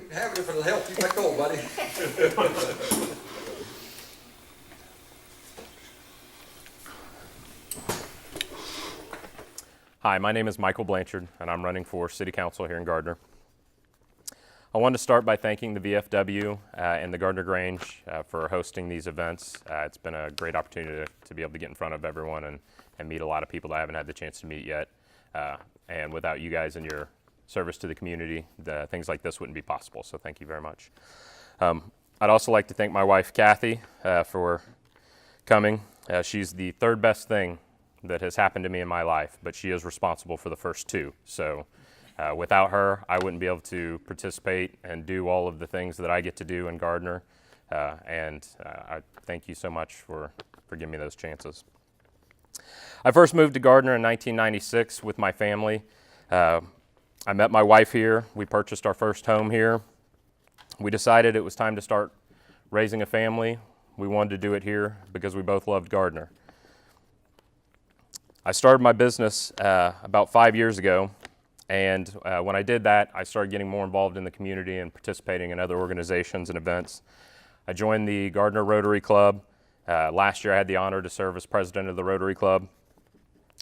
can have it if it'll help you. Take hold, buddy. Hi, my name is Michael Blanchard, and I'm running for City Council here in Gardner. I wanted to start by thanking the VFW and the Gardner Grange for hosting these events. It's been a great opportunity to be able to get in front of everyone and meet a lot of people that I haven't had the chance to meet yet. And without you guys and your service to the community, things like this wouldn't be possible, so thank you very much. I'd also like to thank my wife, Kathy, for coming. She's the third best thing that has happened to me in my life, but she is responsible for the first two. So without her, I wouldn't be able to participate and do all of the things that I get to do in Gardner. I thank you so much for giving me those chances. I first moved to Gardner in 1996 with my family. I met my wife here. We purchased our first home here. We decided it was time to start raising a family. We wanted to do it here because we both loved Gardner. I started my business about 5 years ago, and when I did that, I started getting more involved in the community and participating in other organizations and events. I joined the Gardner Rotary Club. Last year I had the honor to serve as president of the Rotary Club.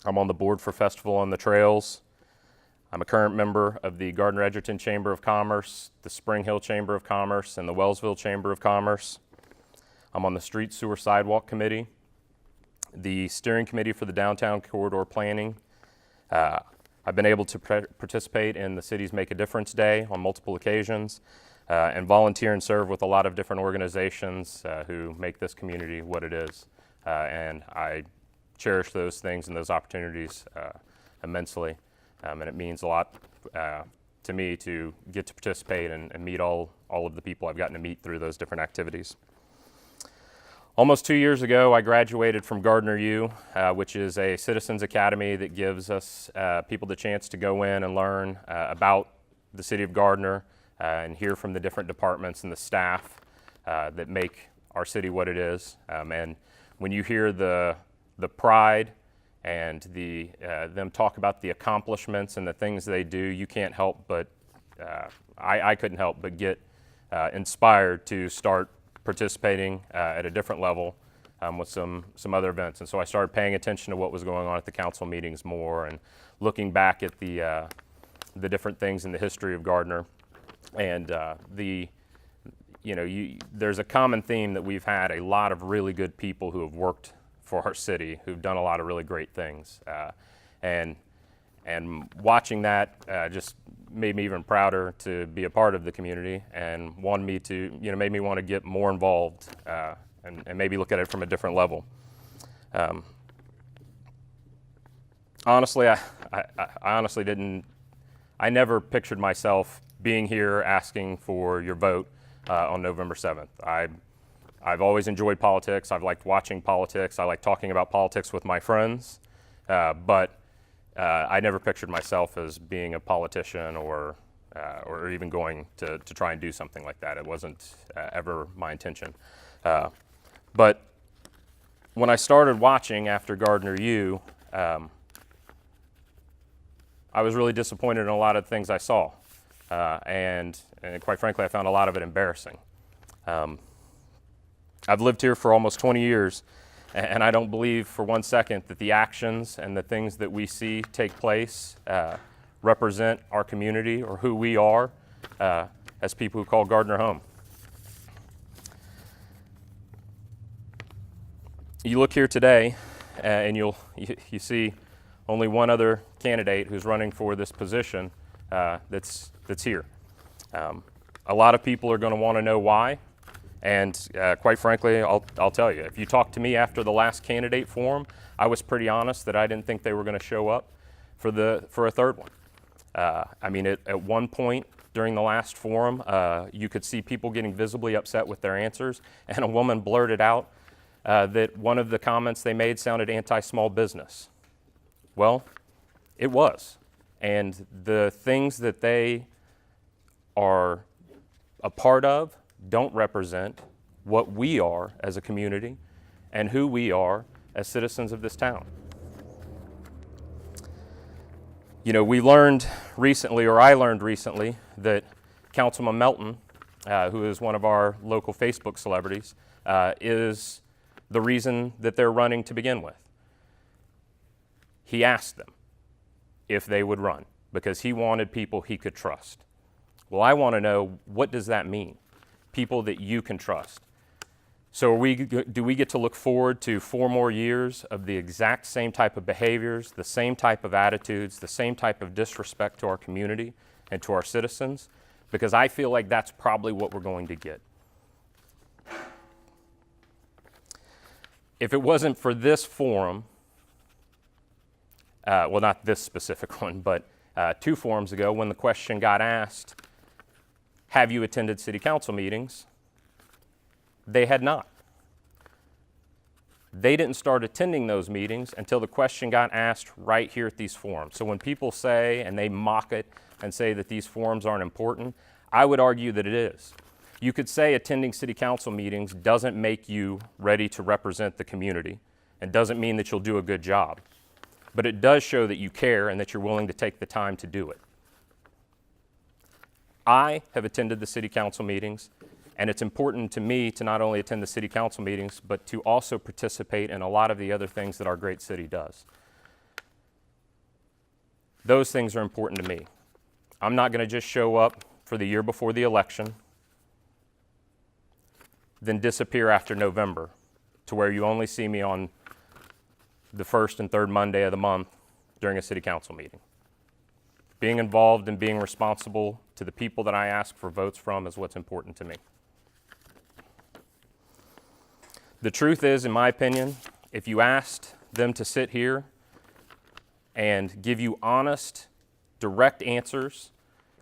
I'm on the board for Festival on the Trails. I'm a current member of the Gardner-Edgerton Chamber of Commerce, the Spring Hill Chamber of Commerce, and the Wellsville Chamber of Commerce. I'm on the Street Sewer Sidewalk Committee, the steering committee for the downtown corridor planning. I've been able to participate in the city's Make a Difference Day on multiple occasions and volunteer and serve with a lot of different organizations who make this community what it is. And I cherish those things and those opportunities immensely. And it means a lot to me to get to participate and meet all of the people I've gotten to meet through those different activities. Almost 2 years ago, I graduated from Gardner U, which is a citizens academy that gives us people the chance to go in and learn about the city of Gardner and hear from the different departments and the staff that make our city what it is. And when you hear the pride and them talk about the accomplishments and the things they do, you can't help but, I couldn't help but get inspired to start participating at a different level with some other events. And so I started paying attention to what was going on at the council meetings more and looking back at the different things in the history of Gardner. And there's a common theme that we've had a lot of really good people who have worked for our city, who've done a lot of really great things. And watching that just made me even prouder to be a part of the community and wanted me to, made me want to get more involved and maybe look at it from a different level. Honestly, I honestly I never pictured myself being here asking for your vote on November 7th. I've always enjoyed politics. I've liked watching politics. I like talking about politics with my friends, but I never pictured myself as being a politician or even going to try and do something like that. It wasn't ever my intention. But when I started watching after Gardner U, I was really disappointed in a lot of things I saw. And quite frankly, I found a lot of it embarrassing. I've lived here for almost 20 years, and I don't believe for one second that the actions and the things that we see take place represent our community or who we are as people who call Gardner home. You look here today, and you see only one other candidate who's running for this position that's here. A lot of people are going to want to know why. And quite frankly, I'll tell you, if you talk to me after the last candidate forum, I was pretty honest that I didn't think they were going to show up for a third one. At one point during the last forum, you could see people getting visibly upset with their answers, and a woman blurted out that one of the comments they made sounded anti-small business. Well, it was. And the things that they are a part of don't represent what we are as a community and who we are as citizens of this town. We learned recently, or I learned recently, that Councilman Melton, who is one of our local Facebook celebrities, is the reason that they're running to begin with. He asked them if they would run because he wanted people he could trust. Well, I want to know, what does that mean? People that you can trust. So do we get to look forward to 4 more years of the exact same type of behaviors, the same type of attitudes, the same type of disrespect to our community and to our citizens? Because I feel like that's probably what we're going to get. If it wasn't for this forum, well, not this specific one, but 2 forums ago when the question got asked, have you attended city council meetings? They had not. They didn't start attending those meetings until the question got asked right here at these forums. So when people say, and they mock it and say that these forums aren't important, I would argue that it is. You could say attending city council meetings doesn't make you ready to represent the community and doesn't mean that you'll do a good job. But it does show that you care and that you're willing to take the time to do it. I have attended the city council meetings, and it's important to me to not only attend the city council meetings, but to also participate in a lot of the other things that our great city does. Those things are important to me. I'm not going to just show up for the year before the election, then disappear after November to where you only see me on the first and third Monday of the month during a city council meeting. Being involved and being responsible to the people that I ask for votes from is what's important to me. The truth is, in my opinion, if you asked them to sit here and give you honest, direct answers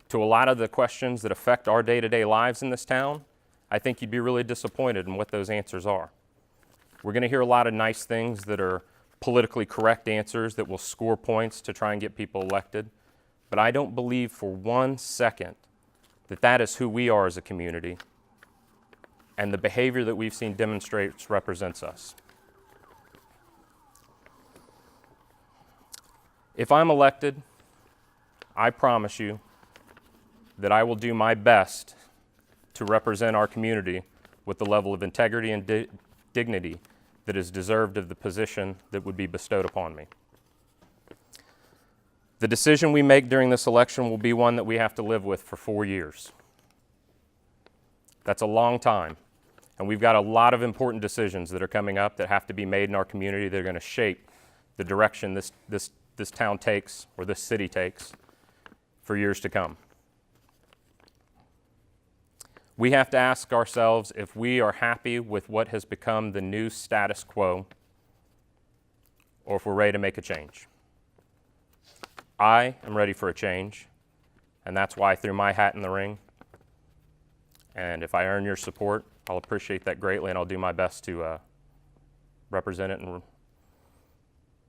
to a lot of the questions that affect our day-to-day lives in this town, I think you'd be really disappointed in what those answers are. We're going to hear a lot of nice things that are politically correct answers that will score points to try and get people elected. But I don't believe for 1 second that that is who we are as a community, and the behavior that we've seen demonstrates represents us. If I'm elected, I promise you that I will do my best to represent our community with the level of integrity and dignity that is deserved of the position that would be bestowed upon me. The decision we make during this election will be one that we have to live with for 4 years. That's a long time. And we've got a lot of important decisions that are coming up that have to be made in our community that are going to shape the direction this town takes, or this city takes, for years to come. We have to ask ourselves if we are happy with what has become the new status quo, or if we're ready to make a change. I am ready for a change, and that's why I threw my hat in the ring. And if I earn your support, I'll appreciate that greatly, and I'll do my best to represent it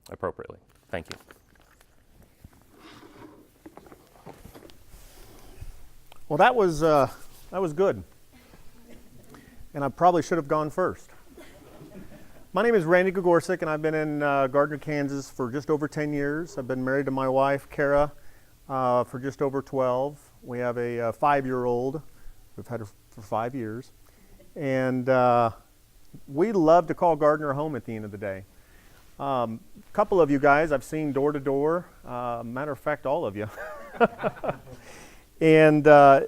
appropriately. Thank you. Well, that was good. And I probably should have gone first. My name is Randy Gregorcyk, and I've been in Gardner, Kansas for just over 10 years. I've been married to my wife, Kara, for just over 12. We have a 5-year-old. We've had her for 5 years. And we love to call Gardner home at the end of the day. A couple of you guys I've seen door to door. Matter of fact, all of you. And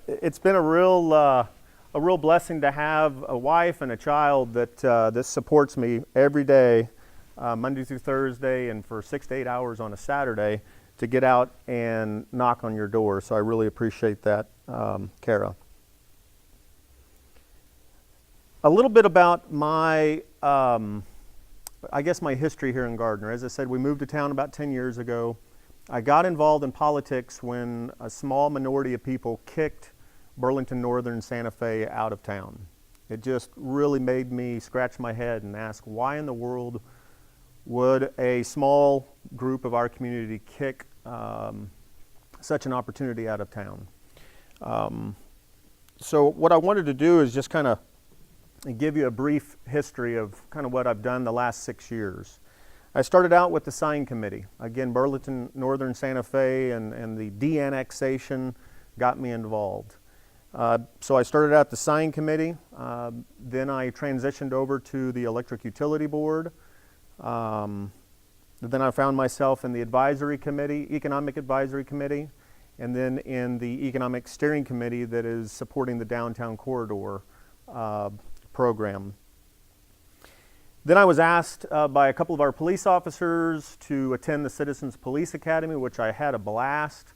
it's been a real blessing to have a wife and a child that supports me every day, Monday through Thursday, and for 6 to 8 hours on a Saturday to get out and knock on your door. So I really appreciate that, Kara. A little bit about my, I guess my history here in Gardner. As I said, we moved to town about 10 years ago. I got involved in politics when a small minority of people kicked Burlington Northern Santa Fe out of town. It just really made me scratch my head and ask, why in the world would a small group of our community kick such an opportunity out of town? So what I wanted to do is just kind of give you a brief history of kind of what I've done the last 6 years. I started out with the sign committee. Again, Burlington Northern Santa Fe and the de-annexation got me involved. So I started out the sign committee, then I transitioned over to the electric utility board. Then I found myself in the advisory committee, economic advisory committee, and then in the economic steering committee that is supporting the downtown corridor program. Then I was asked by a couple of our police officers to attend the Citizens Police Academy, which I had a blast.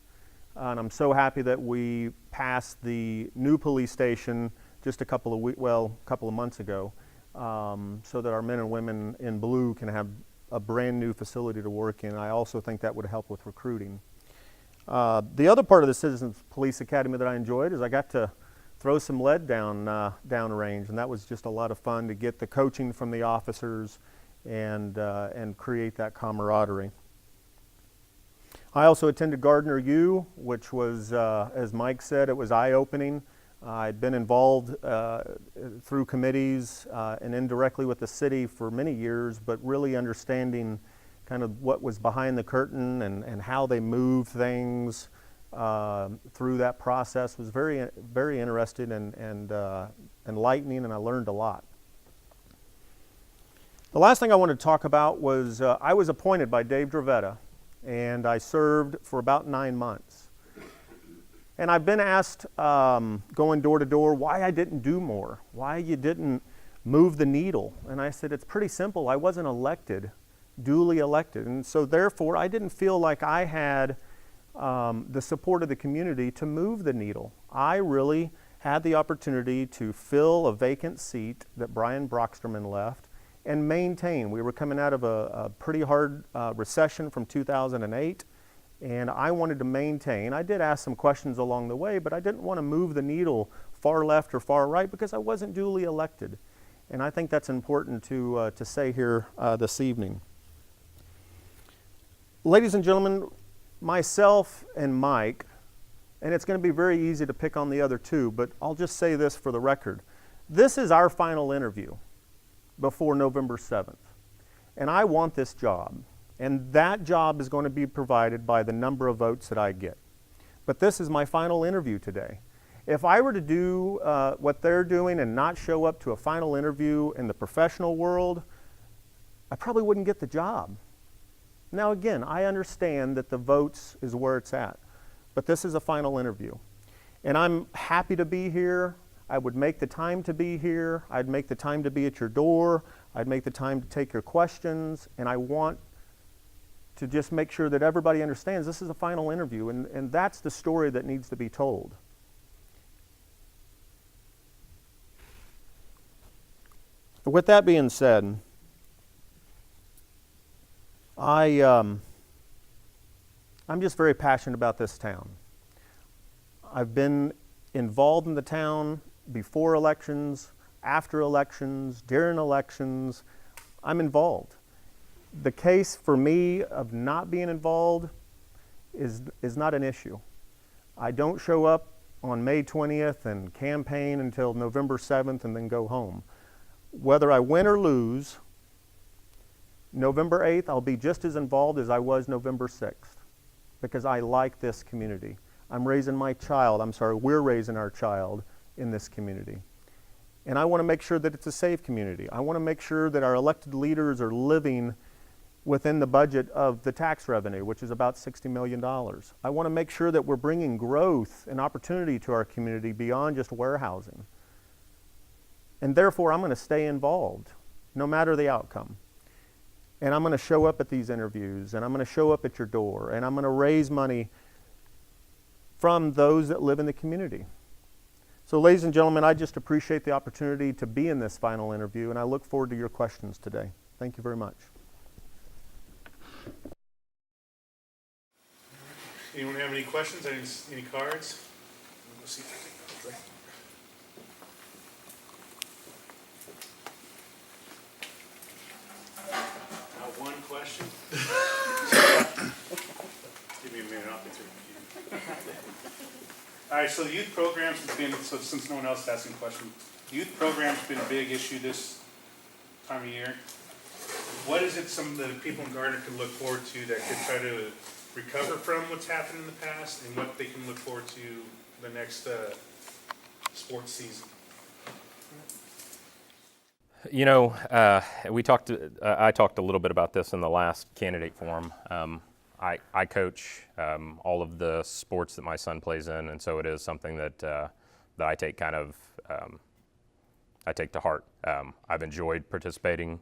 And I'm so happy that we passed the new police station just a couple of months ago, so that our men and women in blue can have a brand new facility to work in. I also think that would help with recruiting. The other part of the Citizens Police Academy that I enjoyed is I got to throw some lead down range, and that was just a lot of fun to get the coaching from the officers and create that camaraderie. I also attended Gardner U, which was, as Mike said, it was eye-opening. I'd been involved through committees and indirectly with the city for many years, but really understanding kind of what was behind the curtain and how they moved things through that process was very, very interesting and enlightening, and I learned a lot. The last thing I wanted to talk about was I was appointed by Dave Dravetta, and I served for about 9 months. And I've been asked, going door to door, why I didn't do more, why you didn't move the needle. And I said, it's pretty simple. I wasn't elected, duly elected. And so therefore, I didn't feel like I had the support of the community to move the needle. I really had the opportunity to fill a vacant seat that Brian Brocksterman left and maintain. We were coming out of a pretty hard recession from 2008, and I wanted to maintain. I did ask some questions along the way, but I didn't want to move the needle far left or far right because I wasn't duly elected. And I think that's important to say here this evening. Ladies and gentlemen, myself and Mike, and it's going to be very easy to pick on the other two, but I'll just say this for the record. This is our final interview before November 7th. And I want this job. And that job is going to be provided by the number of votes that I get. But this is my final interview today. If I were to do what they're doing and not show up to a final interview in the professional world, I probably wouldn't get the job. Now again, I understand that the votes is where it's at, but this is a final interview. And I'm happy to be here. I would make the time to be here. I'd make the time to be at your door. I'd make the time to take your questions. And I want to just make sure that everybody understands this is a final interview, and that's the story that needs to be told. With that being said, I'm just very passionate about this town. I've been involved in the town before elections, after elections, during elections. I'm involved. The case for me of not being involved is not an issue. I don't show up on May 20th and campaign until November 7th and then go home. Whether I win or lose, November 8th, I'll be just as involved as I was November 6th because I like this community. We're raising our child in this community. And I want to make sure that it's a safe community. I want to make sure that our elected leaders are living within the budget of the tax revenue, which is about $60 million. I want to make sure that we're bringing growth and opportunity to our community beyond just warehousing. And therefore, I'm going to stay involved, no matter the outcome. And I'm going to show up at these interviews, and I'm going to show up at your door, and I'm going to raise money from those that live in the community. So ladies and gentlemen, I just appreciate the opportunity to be in this final interview, and I look forward to your questions today. Thank you very much. Anyone have any questions? Any cards? Let's see. One question. Give me a minute, I'll get through the computer. All right, so the youth programs has been, so since no one else is asking questions, youth programs has been a big issue this time of year. What is it some of the people in Gardner can look forward to that could try to recover from what's happened in the past, and what they can look forward to the next sports season? You know, I talked a little bit about this in the last candidate forum. I coach all of the sports that my son plays in, and so it is something that I take I take to heart. I've enjoyed participating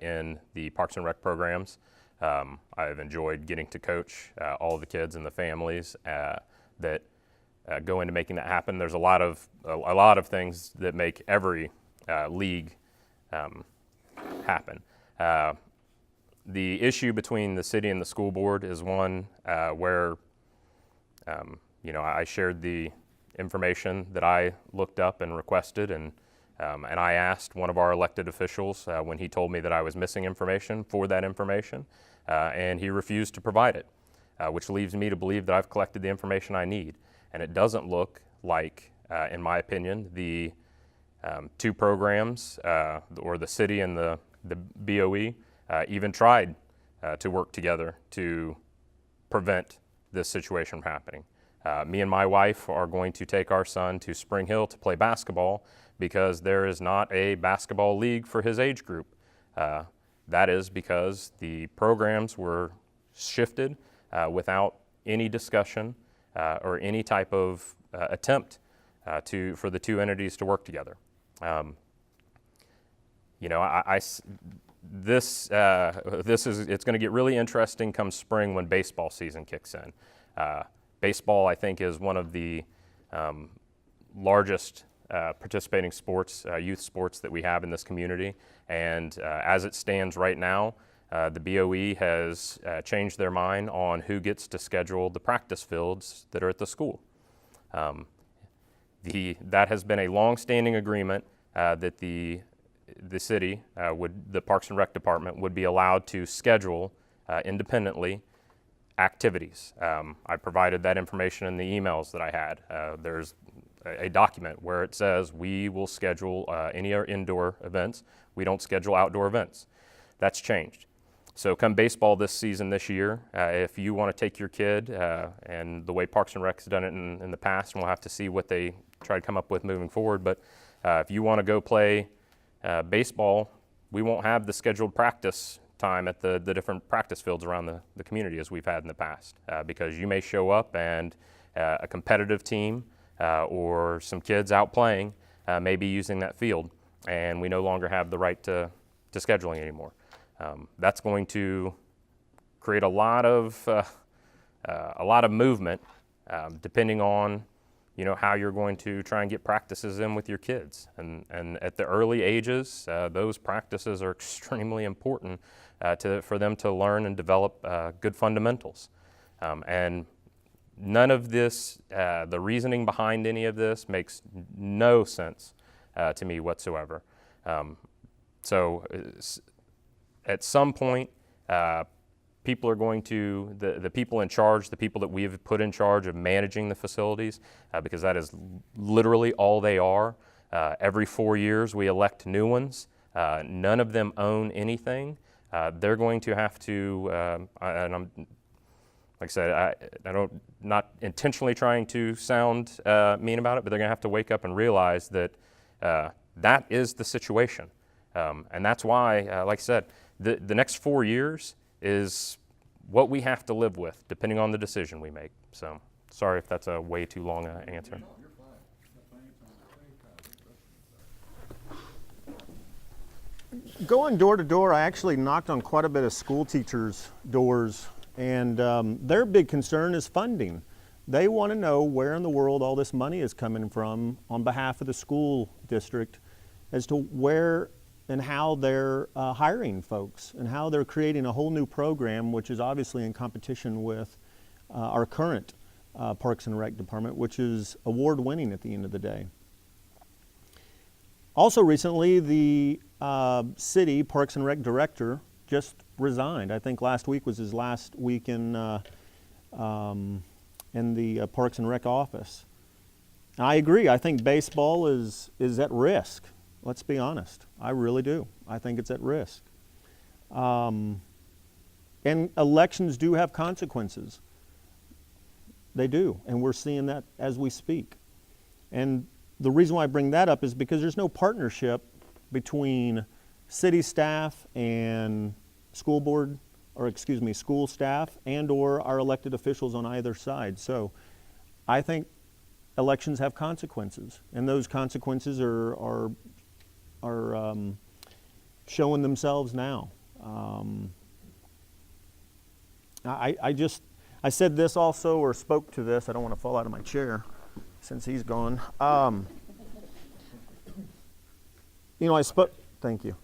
in the Parks and Rec programs. I've enjoyed getting to coach all of the kids and the families that go into making that happen. There's a lot of things that make every league happen. The issue between the city and the school board is one where, I shared the information that I looked up and requested, and I asked one of our elected officials when he told me that I was missing information for that information, and he refused to provide it, which leaves me to believe that I've collected the information I need. And it doesn't look like, in my opinion, the two programs, or the city and the BOE, even tried to work together to prevent this situation from happening. Me and my wife are going to take our son to Spring Hill to play basketball because there is not a basketball league for his age group. That is because the programs were shifted without any discussion or any type of attempt for the two entities to work together. It's going to get really interesting come spring when baseball season kicks in. Baseball, I think, is one of the largest participating sports, youth sports that we have in this community. And as it stands right now, the BOE has changed their mind on who gets to schedule the practice fields that are at the school. That has been a long-standing agreement that the city, the Parks and Rec Department, would be allowed to schedule independently activities. I provided that information in the emails that I had. There's a document where it says we will schedule any indoor events. We don't schedule outdoor events. That's changed. So come baseball this year, if you want to take your kid, and the way Parks and Rec's done it in the past, and we'll have to see what they try to come up with moving forward, but if you want to go play baseball, we won't have the scheduled practice time at the different practice fields around the community as we've had in the past, because you may show up and a competitive team or some kids out playing may be using that field, and we no longer have the right to scheduling anymore. That's going to create a lot of movement, depending on how you're going to try and get practices in with your kids. And at the early ages, those practices are extremely important for them to learn and develop good fundamentals. And none of this, the reasoning behind any of this makes no sense to me whatsoever. So at some point, people are going to, the people in charge, the people that we've put in charge of managing the facilities, because that is literally all they are. Every 4 years we elect new ones. None of them own anything. They're going to have to, and I'm, like I said, not intentionally trying to sound mean about it, but they're going to have to wake up and realize that that is the situation. And that's why, like I said, the next 4 years is what we have to live with, depending on the decision we make. So, sorry if that's a way too long an answer. Going door to door, I actually knocked on quite a bit of school teachers' doors, and their big concern is funding. They want to know where in the world all this money is coming from on behalf of the school district, as to where and how they're hiring folks and how they're creating a whole new program, which is obviously in competition with our current Parks and Rec department, which is award-winning at the end of the day. Also recently, the city Parks and Rec director just resigned. I think last week was his last week in the Parks and Rec office. I agree. I think baseball is at risk. Let's be honest. I really do. I think it's at risk. And elections do have consequences. They do, and we're seeing that as we speak. And the reason why I bring that up is because there's no partnership between city staff and school board, or excuse me, school staff and or our elected officials on either side. So I think elections have consequences, and those consequences are showing themselves now. I said this also, or spoke to this. I don't want to fall out of my chair since he's gone. I spoke. Thank you.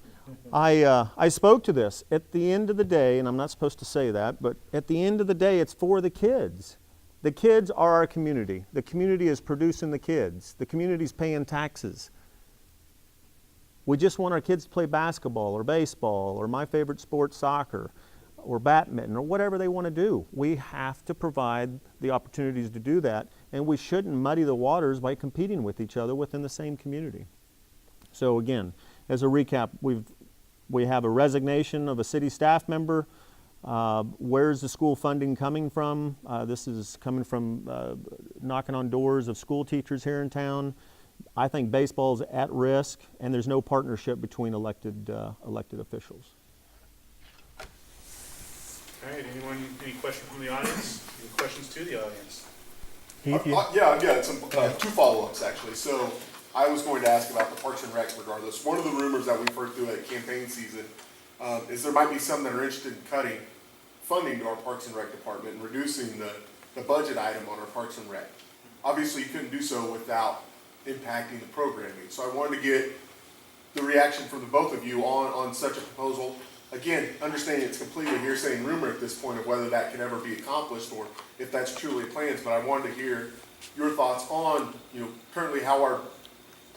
I spoke to this. At the end of the day, and I'm not supposed to say that, but at the end of the day, it's for the kids. The kids are our community. The community is producing the kids. The community's paying taxes. We just want our kids to play basketball or baseball or my favorite sport, soccer, or badminton, or whatever they want to do. We have to provide the opportunities to do that, and we shouldn't muddy the waters by competing with each other within the same community. So again, as a recap, we have a resignation of a city staff member. Where's the school funding coming from? This is coming from knocking on doors of school teachers here in town. I think baseball's at risk, and there's no partnership between elected officials. All right, any questions from the audience? Any questions to the audience? Heath, Yeah, I've got some two follow-ups actually. So I was going to ask about the Parks and Recs regardless. One of the rumors that we've heard through a campaign season is there might be some that are interested in cutting funding to our Parks and Rec department and reducing the budget item on our Parks and Rec. Obviously, you couldn't do so without impacting the programming. So I wanted to get the reaction from the both of you on such a proposal. Again, understanding it's completely hearsay and rumor at this point of whether that can ever be accomplished or if that's truly plans, but I wanted to hear your thoughts on, currently how our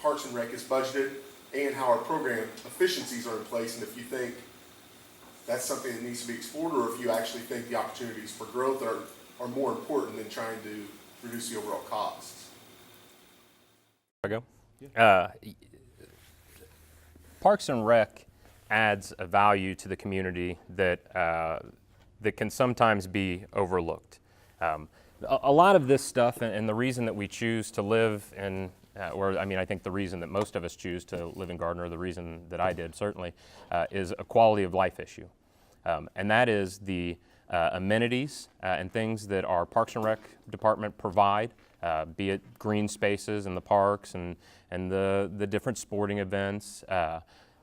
Parks and Rec is budgeted and how our program efficiencies are in place, and if you think that's something that needs to be explored, or if you actually think the opportunities for growth are more important than trying to reduce the overall costs. I go? Yeah. Parks and Rec adds a value to the community that can sometimes be overlooked. A lot of this stuff, and the reason that we choose to live in, I think the reason that most of us choose to live in Gardner, the reason that I did certainly, is a quality of life issue. And that is the amenities and things that our Parks and Rec department provide, be it green spaces in the parks and the different sporting events,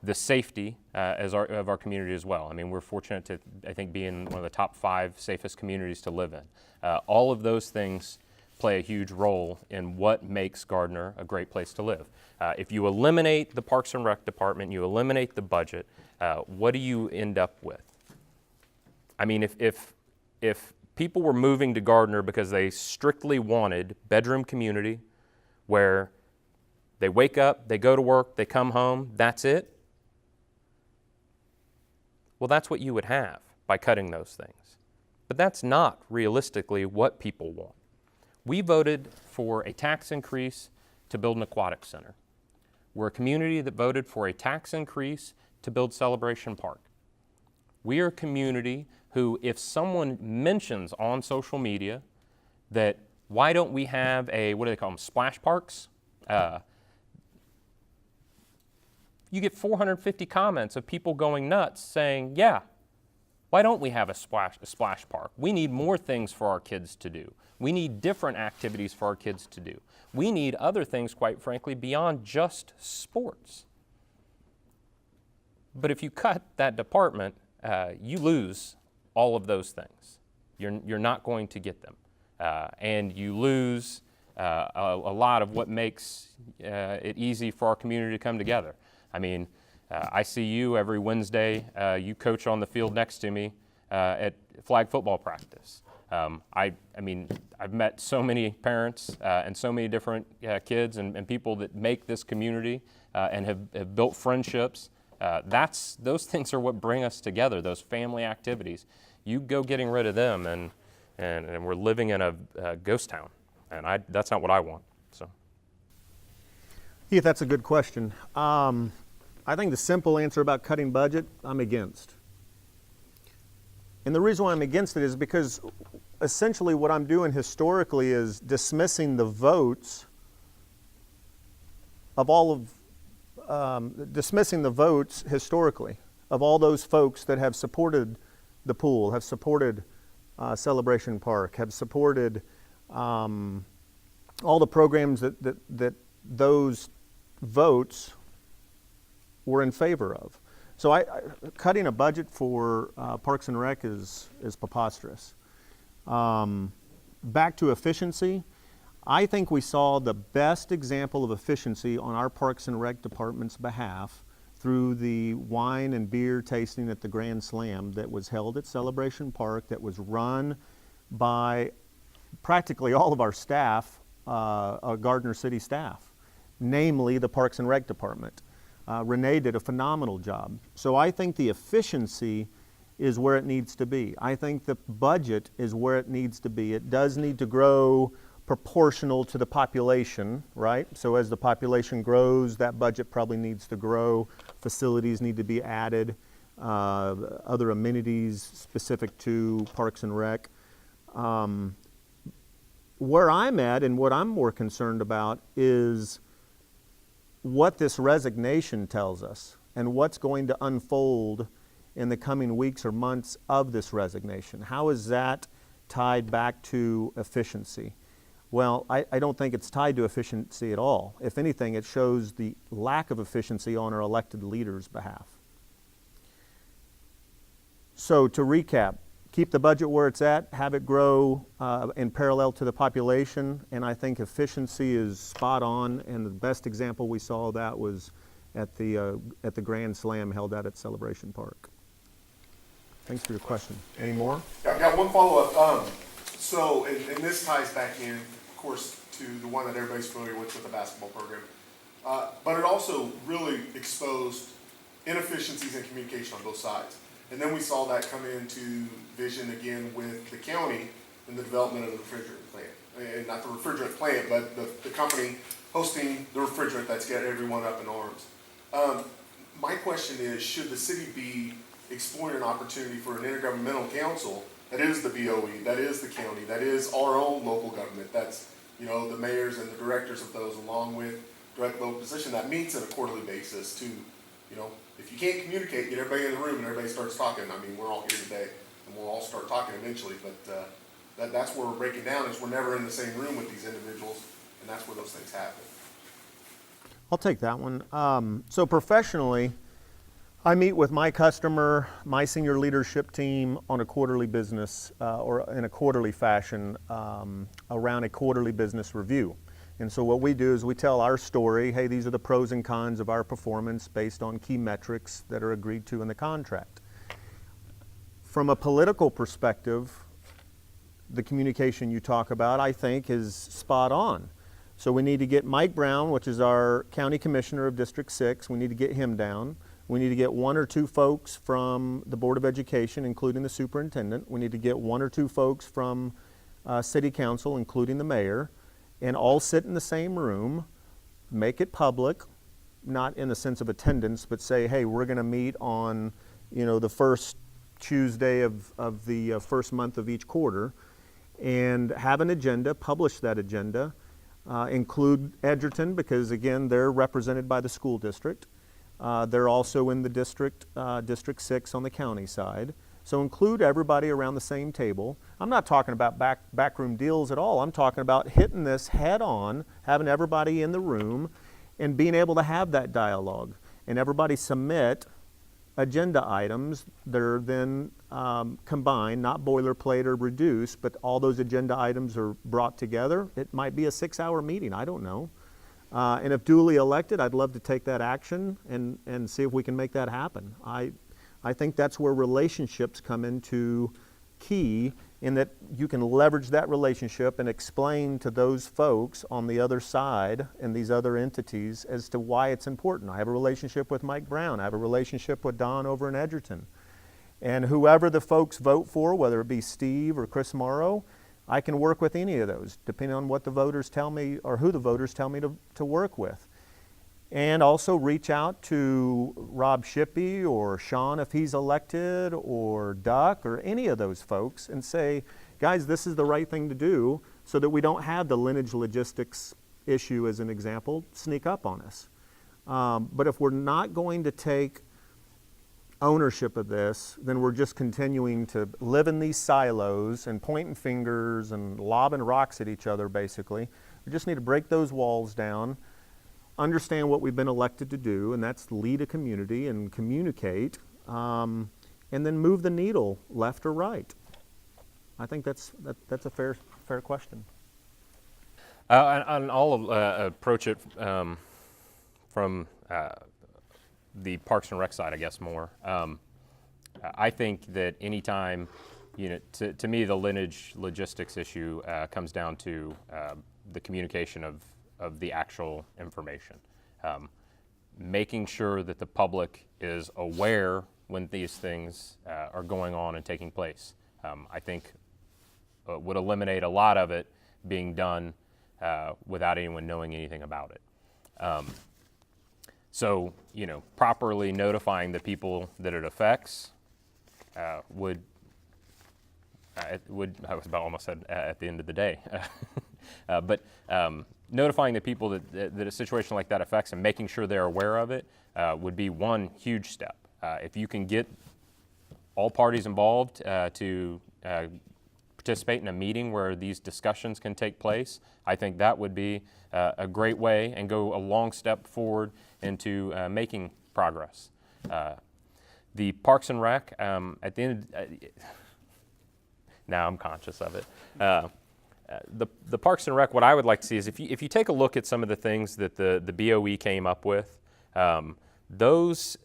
the safety of our community as well. I mean, we're fortunate to, I think, be in one of the top 5 safest communities to live in. All of those things play a huge role in what makes Gardner a great place to live. If you eliminate the Parks and Rec department, you eliminate the budget, what do you end up with? I mean, if people were moving to Gardner because they strictly wanted bedroom community where they wake up, they go to work, they come home, that's it, well, that's what you would have by cutting those things. But that's not realistically what people want. We voted for a tax increase to build an aquatic center. We're a community that voted for a tax increase to build Celebration Park. We are a community who, if someone mentions on social media that why don't we have what do they call them, splash parks? You get 450 comments of people going nuts saying, yeah, why don't we have a splash park? We need more things for our kids to do. We need different activities for our kids to do. We need other things, quite frankly, beyond just sports. But if you cut that department, you lose all of those things. You're not going to get them. And you lose a lot of what makes it easy for our community to come together. I mean, I see you every Wednesday. You coach on the field next to me at flag football practice. I've met so many parents and so many different kids and people that make this community and have built friendships. Those things are what bring us together, those family activities. You go getting rid of them and we're living in a ghost town, and that's not what I want. So, Heath, that's a good question. I think the simple answer about cutting budget, I'm against. And the reason why I'm against it is because essentially what I'm doing historically is dismissing the votes all of, dismissing the votes historically, of all those folks that have supported the pool, have supported Celebration Park, have supported all the programs that those votes were in favor of. So cutting a budget for Parks and Rec is preposterous. Back to efficiency, I think we saw the best example of efficiency on our Parks and Rec department's behalf through the wine and beer tasting at the Grand Slam that was held at Celebration Park, that was run by practically all of our staff, Gardner City staff, namely the Parks and Rec department. Renee did a phenomenal job. So I think the efficiency is where it needs to be. I think the budget is where it needs to be. It does need to grow proportional to the population, right? So as the population grows, that budget probably needs to grow. Facilities need to be added, other amenities specific to Parks and Rec. Where I'm at and what I'm more concerned about is what this resignation tells us and what's going to unfold in the coming weeks or months of this resignation. How is that tied back to efficiency? Well, I don't think it's tied to efficiency at all. If anything, it shows the lack of efficiency on our elected leaders' behalf. So to recap, keep the budget where it's at, have it grow in parallel to the population, and I think efficiency is spot on, and the best example we saw of that was at the Grand Slam held out at Celebration Park. Thanks for your question. Any more? Yeah, I got one follow-up. So, and this ties back in, of course, to the one that everybody's familiar with the basketball program. But it also really exposed inefficiencies in communication on both sides. And then we saw that come into vision again with the county in the development of the refrigerant plant. And not the refrigerant plant, but the company hosting the refrigerant that's got everyone up in arms. My question is, should the city be exploring an opportunity for an intergovernmental council that is the BOE, that is the county, that is our own local government, that's, you know, the mayors and the directors of those, along with direct local position that meets on a quarterly basis to, you know, if you can't communicate, get everybody in the room and everybody starts talking. I mean, we're all here today and we'll all start talking eventually, but that's where we're breaking down, is we're never in the same room with these individuals, and that's where those things happen. I'll take that one. So professionally, I meet with my customer, my senior leadership team on a quarterly business or in a quarterly fashion around a quarterly business review. And so what we do is we tell our story. Hey, these are the pros and cons of our performance based on key metrics that are agreed to in the contract. From a political perspective, the communication you talk about, I think, is spot on. So we need to get Mike Brown, which is our county commissioner of District 6, we need to get him down. We need to get one or two folks from the Board of Education, including the superintendent. We need to get one or two folks from City Council, including the mayor, and all sit in the same room, make it public, not in the sense of attendance, but say, hey, we're going to meet on, you know, the first Tuesday of the first month of each quarter, and have an agenda, publish that agenda, include Edgerton, because again, they're represented by the school district. They're also in the district, District 6 on the county side. So include everybody around the same table. I'm not talking about backroom deals at all. I'm talking about hitting this head on, having everybody in the room, and being able to have that dialogue. And everybody submit agenda items that are then combined, not boilerplate or reduced, but all those agenda items are brought together. It might be a 6-hour meeting, I don't know. And if duly elected, I'd love to take that action and see if we can make that happen. I think that's where relationships come into key, in that you can leverage that relationship and explain to those folks on the other side and these other entities as to why it's important. I have a relationship with Mike Brown. I have a relationship with Don over in Edgerton. And whoever the folks vote for, whether it be Steve or Chris Morrow, I can work with any of those, depending on what the voters tell me or who the voters tell me to work with. And also reach out to Rob Shippey or Sean if he's elected, or Duck, or any of those folks, and say, guys, this is the right thing to do, so that we don't have the lineage logistics issue, as an example, sneak up on us. But if we're not going to take ownership of this, then we're just continuing to live in these silos and pointing fingers and lobbing rocks at each other, basically. We just need to break those walls down, understand what we've been elected to do, and that's lead a community and communicate, and then move the needle left or right. I think that's a fair question. And I'll approach it from the Parks and Rec side, I guess, more. I think that anytime, to me, the lineage logistics issue comes down to the communication of the actual information. Making sure that the public is aware when these things are going on and taking place, I think would eliminate a lot of it being done without anyone knowing anything about it. So, properly notifying the people that it affects would, I was about almost said at the end of the day, but notifying the people that a situation like that affects and making sure they're aware of it would be one huge step. If you can get all parties involved to participate in a meeting where these discussions can take place, I think that would be a great way and go a long step forward into making progress. The Parks and Rec, at the end, now I'm conscious of it. The Parks and Rec, what I would like to see is if you take a look at some of the things that the BOE came up with, those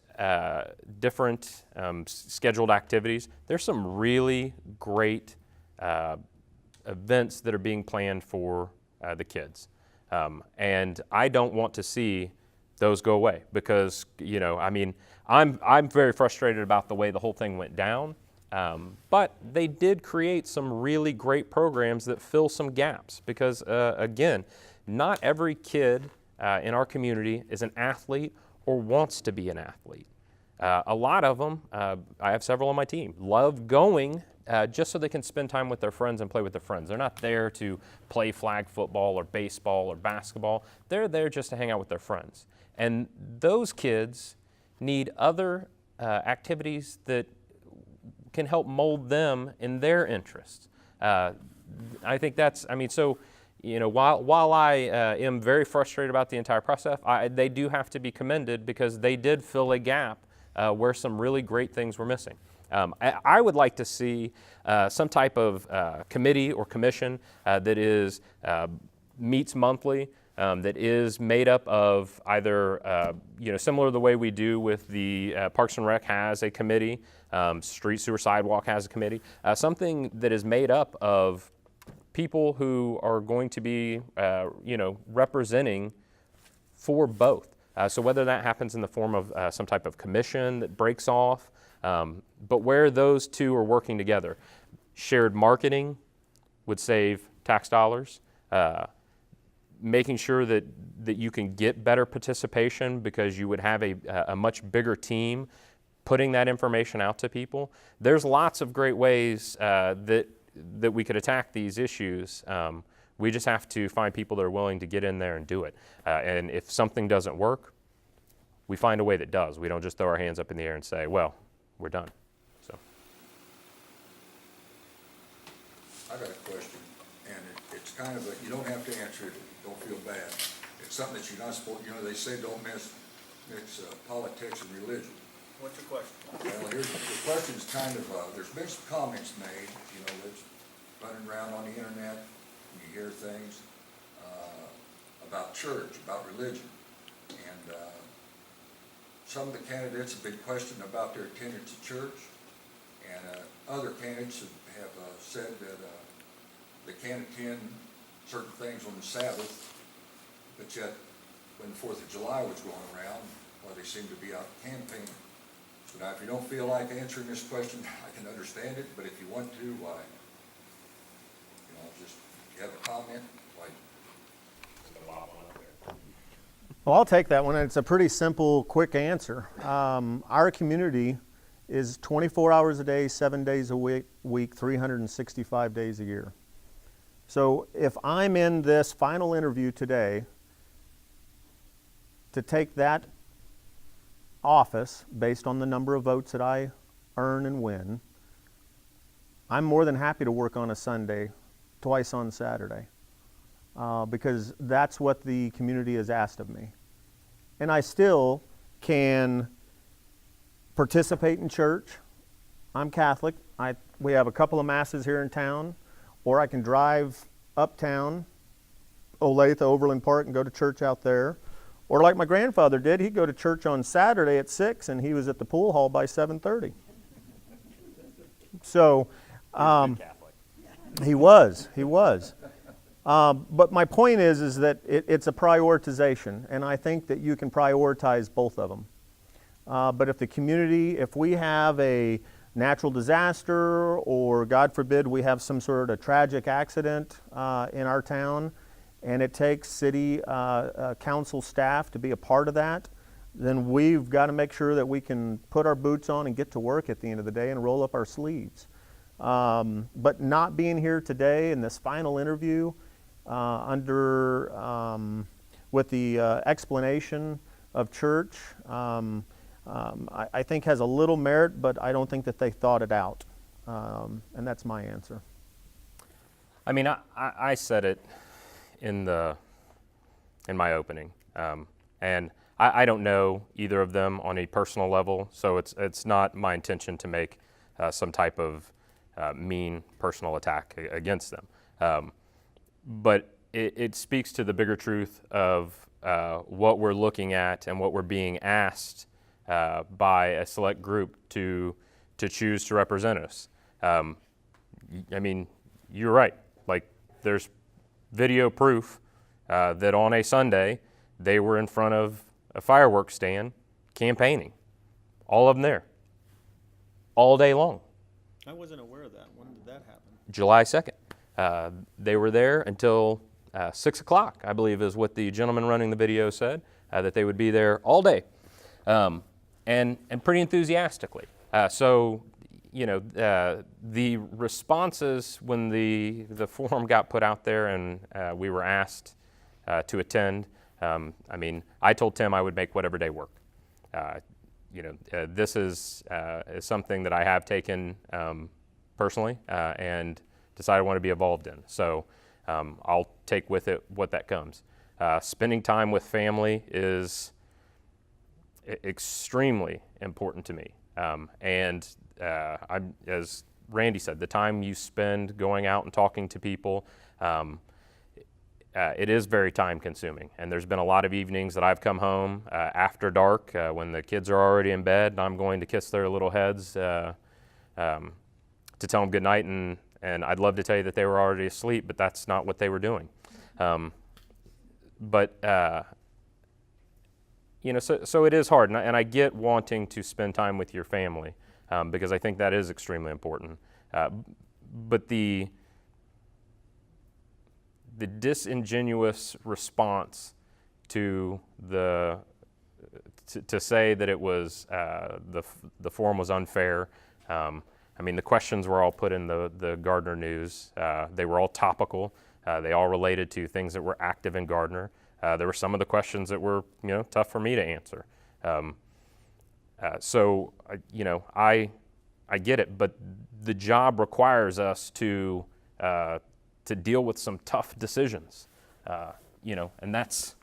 different scheduled activities, there's some really great events that are being planned for the kids. And I don't want to see those go away because, I'm very frustrated about the way the whole thing went down. But they did create some really great programs that fill some gaps because, again, not every kid in our community is an athlete or wants to be an athlete. A lot of them, I have several on my team, love going just so they can spend time with their friends and play with their friends. They're not there to play flag football or baseball or basketball. They're there just to hang out with their friends. And those kids need other activities that can help mold them in their interests. I think that's, while I am very frustrated about the entire process, they do have to be commended because they did fill a gap where some really great things were missing. I would like to see some type of committee or commission that is meets monthly, that is made up of either, similar to the way we do with the Parks and Rec has a committee, Street Sewer Sidewalk has a committee, something that is made up of people who are going to be, representing for both. So whether that happens in the form of some type of commission that breaks off, but where those two are working together. Shared marketing would save tax dollars. Making sure that you can get better participation because you would have a much bigger team putting that information out to people. There's lots of great ways that we could attack these issues. We just have to find people that are willing to get in there and do it. And if something doesn't work, we find a way that does. We don't just throw our hands up in the air and say, well, we're done. So, I got a question, and it's kind of you don't have to answer it, don't feel bad. It's something that you're not supposed, they say don't mix politics and religion. What's your question? Well, the question's kind of, there's been some comments made, that's running around on the internet, and you hear things about church, about religion, and some of the candidates have been questioned about their attendance at church, and other candidates have said that they can't attend certain things on the Sabbath, but yet when the 4th of July was going around, well, they seem to be out campaigning. So now, if you don't feel like answering this question, I can understand it, but if you want to, why? Just if you have a comment, why? Well, I'll take that one. It's a pretty simple, quick answer. Our community is 24 hours a day, 7 days a week, 365 days a year. So if I'm in this final interview today to take that office based on the number of votes that I earn and win, I'm more than happy to work on a Sunday, twice on Saturday, because that's what the community has asked of me. And I still can participate in church. I'm Catholic. We have a couple of masses here in town, or I can drive uptown, Olathe, Overland Park, and go to church out there. Or like my grandfather did, he'd go to church on Saturday at 6, and he was at the pool hall by 7:30. So, he was. But my point is that it's a prioritization, and I think that you can prioritize both of them. But if we have a natural disaster, or God forbid we have some sort of tragic accident in our town, and it takes city council staff to be a part of that, then we've got to make sure that we can put our boots on and get to work at the end of the day and roll up our sleeves. But not being here today in this final interview with the explanation of church, I think has a little merit, but I don't think that they thought it out. And that's my answer. I mean, I said it in my opening, and I don't know either of them on a personal level, so it's not my intention to make some type of mean personal attack against them. But it speaks to the bigger truth of what we're looking at and what we're being asked by a select group to choose to represent us. I mean, you're right. Like, there's video proof that on a Sunday they were in front of a fireworks stand campaigning. All of them there, all day long. I wasn't aware of that. When did that happen? July 2nd. They were there until 6 o'clock, I believe is what the gentleman running the video said, that they would be there all day, and pretty enthusiastically. So, you know, the responses when the forum got put out there and we were asked to attend, I mean, I told Tim I would make whatever day work. You know, this is something that I have taken personally and decided I want to be involved in. So I'll take with it what that comes. Spending time with family is extremely important to me. And as Randy said, the time you spend going out and talking to people, it is very time consuming. And there's been a lot of evenings that I've come home after dark when the kids are already in bed and I'm going to kiss their little heads to tell them good night. And I'd love to tell you that they were already asleep, but that's not what they were doing. You know, so it is hard, and I get wanting to spend time with your family because I think that is extremely important. But the disingenuous response to to say that it was the forum was unfair. I mean, the questions were all put in the Gardner News. They were all topical. They all related to things that were active in Gardner. There were some of the questions that were, you know, tough for me to answer. So, you know, I get it, but the job requires us to deal with some tough decisions, you know, and that's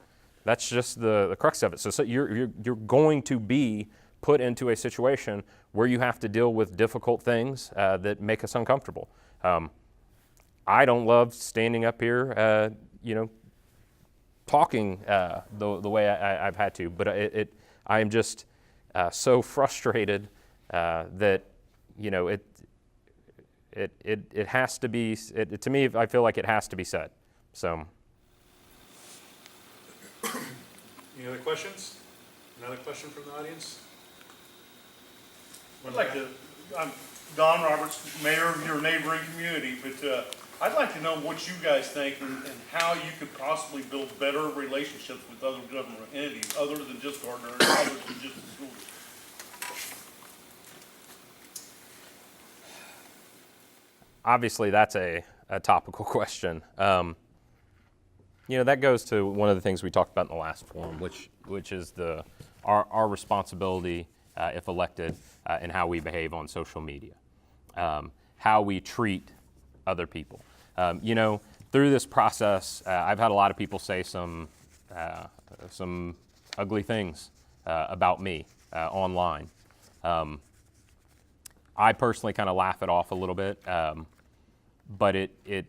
just the crux of it. So you're going to be put into a situation where you have to deal with difficult things that make us uncomfortable. I don't love standing up here, you know, talking the way I've had to, but I am just so frustrated that, you know, it has to be, to me, I feel like it has to be said. So. Any other questions? Another question from the audience? I'd like to, I'm Don Roberts, mayor of your neighboring community, but I'd like to know what you guys think and how you could possibly build better relationships with other government entities, other than just Gardner and other than just the schools. Obviously, that's a a topical question. That goes to one of the things we talked about in the last forum, which is our responsibility, if elected, in how we behave on social media, how we treat other people. Through this process, I've had a lot of people say some ugly things about me online. I personally kind of laugh it off a little bit, but it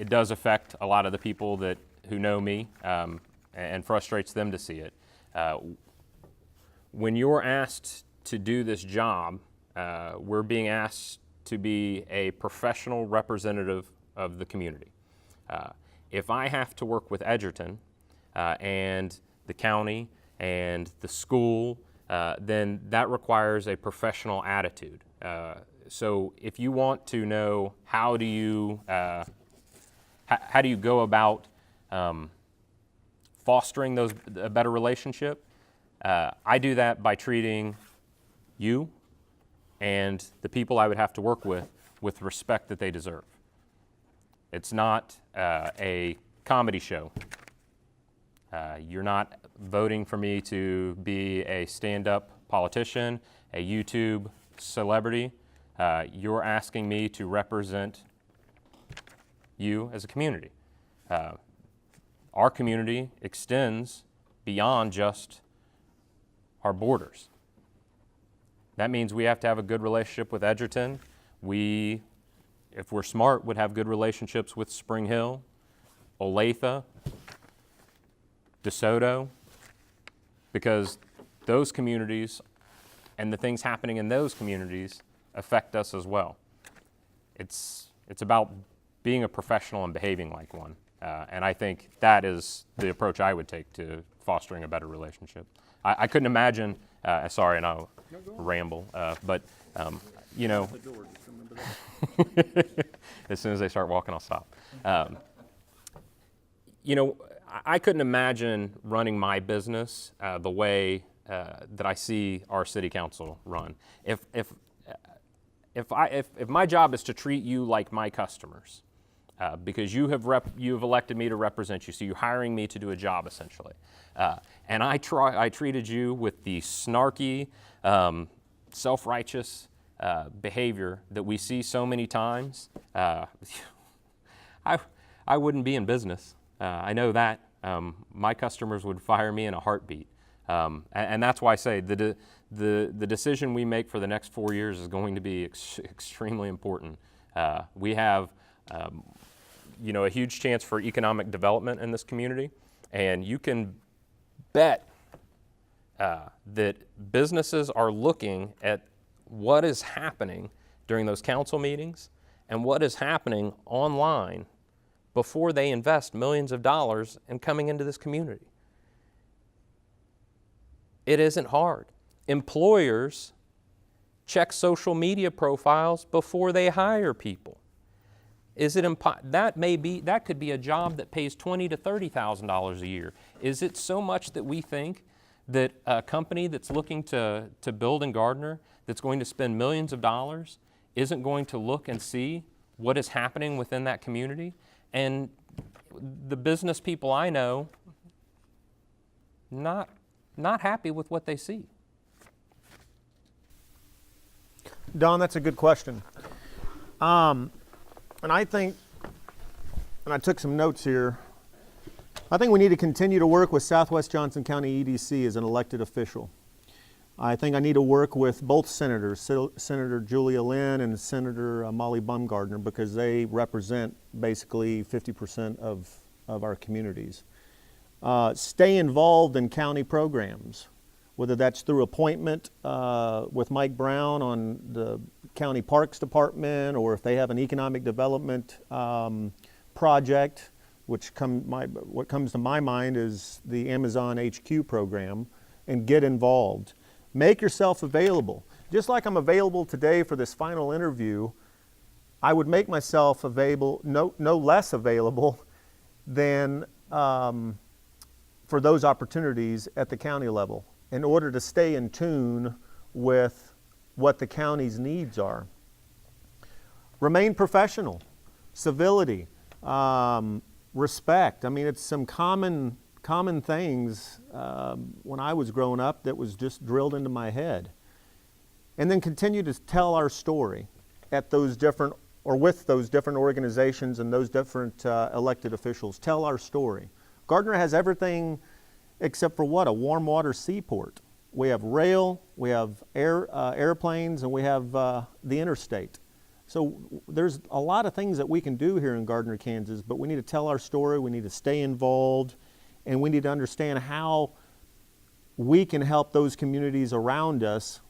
does affect a lot of the people who know me, and frustrates them to see it. When you're asked to do this job, we're being asked to be a professional representative of the community. If I have to work with Edgerton and the county and the school, then that requires a professional attitude. So if you want to know how do you go about fostering a better relationship, I do that by treating you and the people I would have to work with respect that they deserve. It's not a comedy show. You're not voting for me to be a stand-up politician, a YouTube celebrity. You're asking me to represent you as a community. Our community extends beyond just our borders. That means we have to have a good relationship with Edgerton. We, if we're smart, would have good relationships with Spring Hill, Olathe, DeSoto, because those communities and the things happening in those communities affect us as well. It's about being a professional and behaving like one. And I think that is the approach I would take to fostering a better relationship. I couldn't imagine, sorry, and I'll ramble, but as soon as they start walking, I'll stop. I couldn't imagine running my business the way that I see our city council run. If my job is to treat you like my customers, because you have elected me to represent you, so you're hiring me to do a job essentially, and I treated you with the snarky, self-righteous behavior that we see so many times, I wouldn't be in business. I know that. My customers would fire me in a heartbeat. And that's why I say the decision we make for the next 4 years is going to be extremely important. We have a huge chance for economic development in this community, and you can bet that businesses are looking at what is happening during those council meetings and what is happening online before they invest millions of dollars in coming into this community. It isn't hard. Employers check social media profiles before they hire people. That could be a job that pays $20,000 to $30,000 a year. Is it so much that we think that a company that's looking to build in Gardner, that's going to spend millions of dollars, isn't going to look and see what is happening within that community? And the business people I know, not happy with what they see. Don, that's a good question. And I think, and I took some notes here, I think we need to continue to work with Southwest Johnson County EDC as an elected official. I think I need to work with both senators, Senator Julia Lynn and Senator Molly Baumgardner, because they represent basically 50% of our communities. Stay involved in county programs, whether that's through appointment with Mike Brown on the County Parks Department, or if they have an economic development project, what comes to my mind is the Amazon HQ program, and get involved. Make yourself available. Just like I'm available today for this final interview, I would make myself available, no less available than for those opportunities at the county level, in order to stay in tune with what the county's needs are. Remain professional, civility, respect. I mean, it's some common things when I was growing up that was just drilled into my head. And then continue to tell our story at those different, or with those different organizations and those different elected officials. Tell our story. Gardner has everything except for what? A warm water seaport. We have rail, we have airplanes, and we have the interstate. So there's a lot of things that we can do here in Gardner, Kansas, but we need to tell our story, we need to stay involved, and we need to understand how we can help those communities around us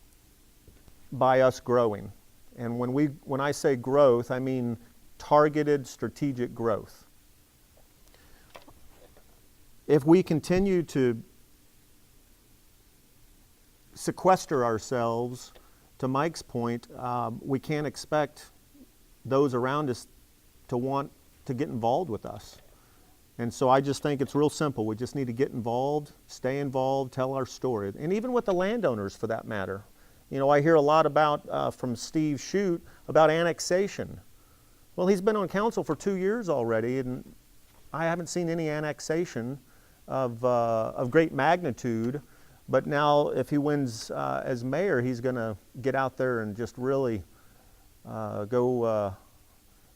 by us growing. And when I say growth, I mean targeted strategic growth. If we continue to sequester ourselves, to Mike's point, we can't expect those around us to want to get involved with us. And so I just think it's real simple. We just need to get involved, stay involved, tell our story. And even with the landowners, for that matter. You know, I hear a lot about, from Steve Shute, about annexation. Well, he's been on council for 2 years already, and I haven't seen any annexation of great magnitude. But now, if he wins as mayor, he's going to get out there and just really go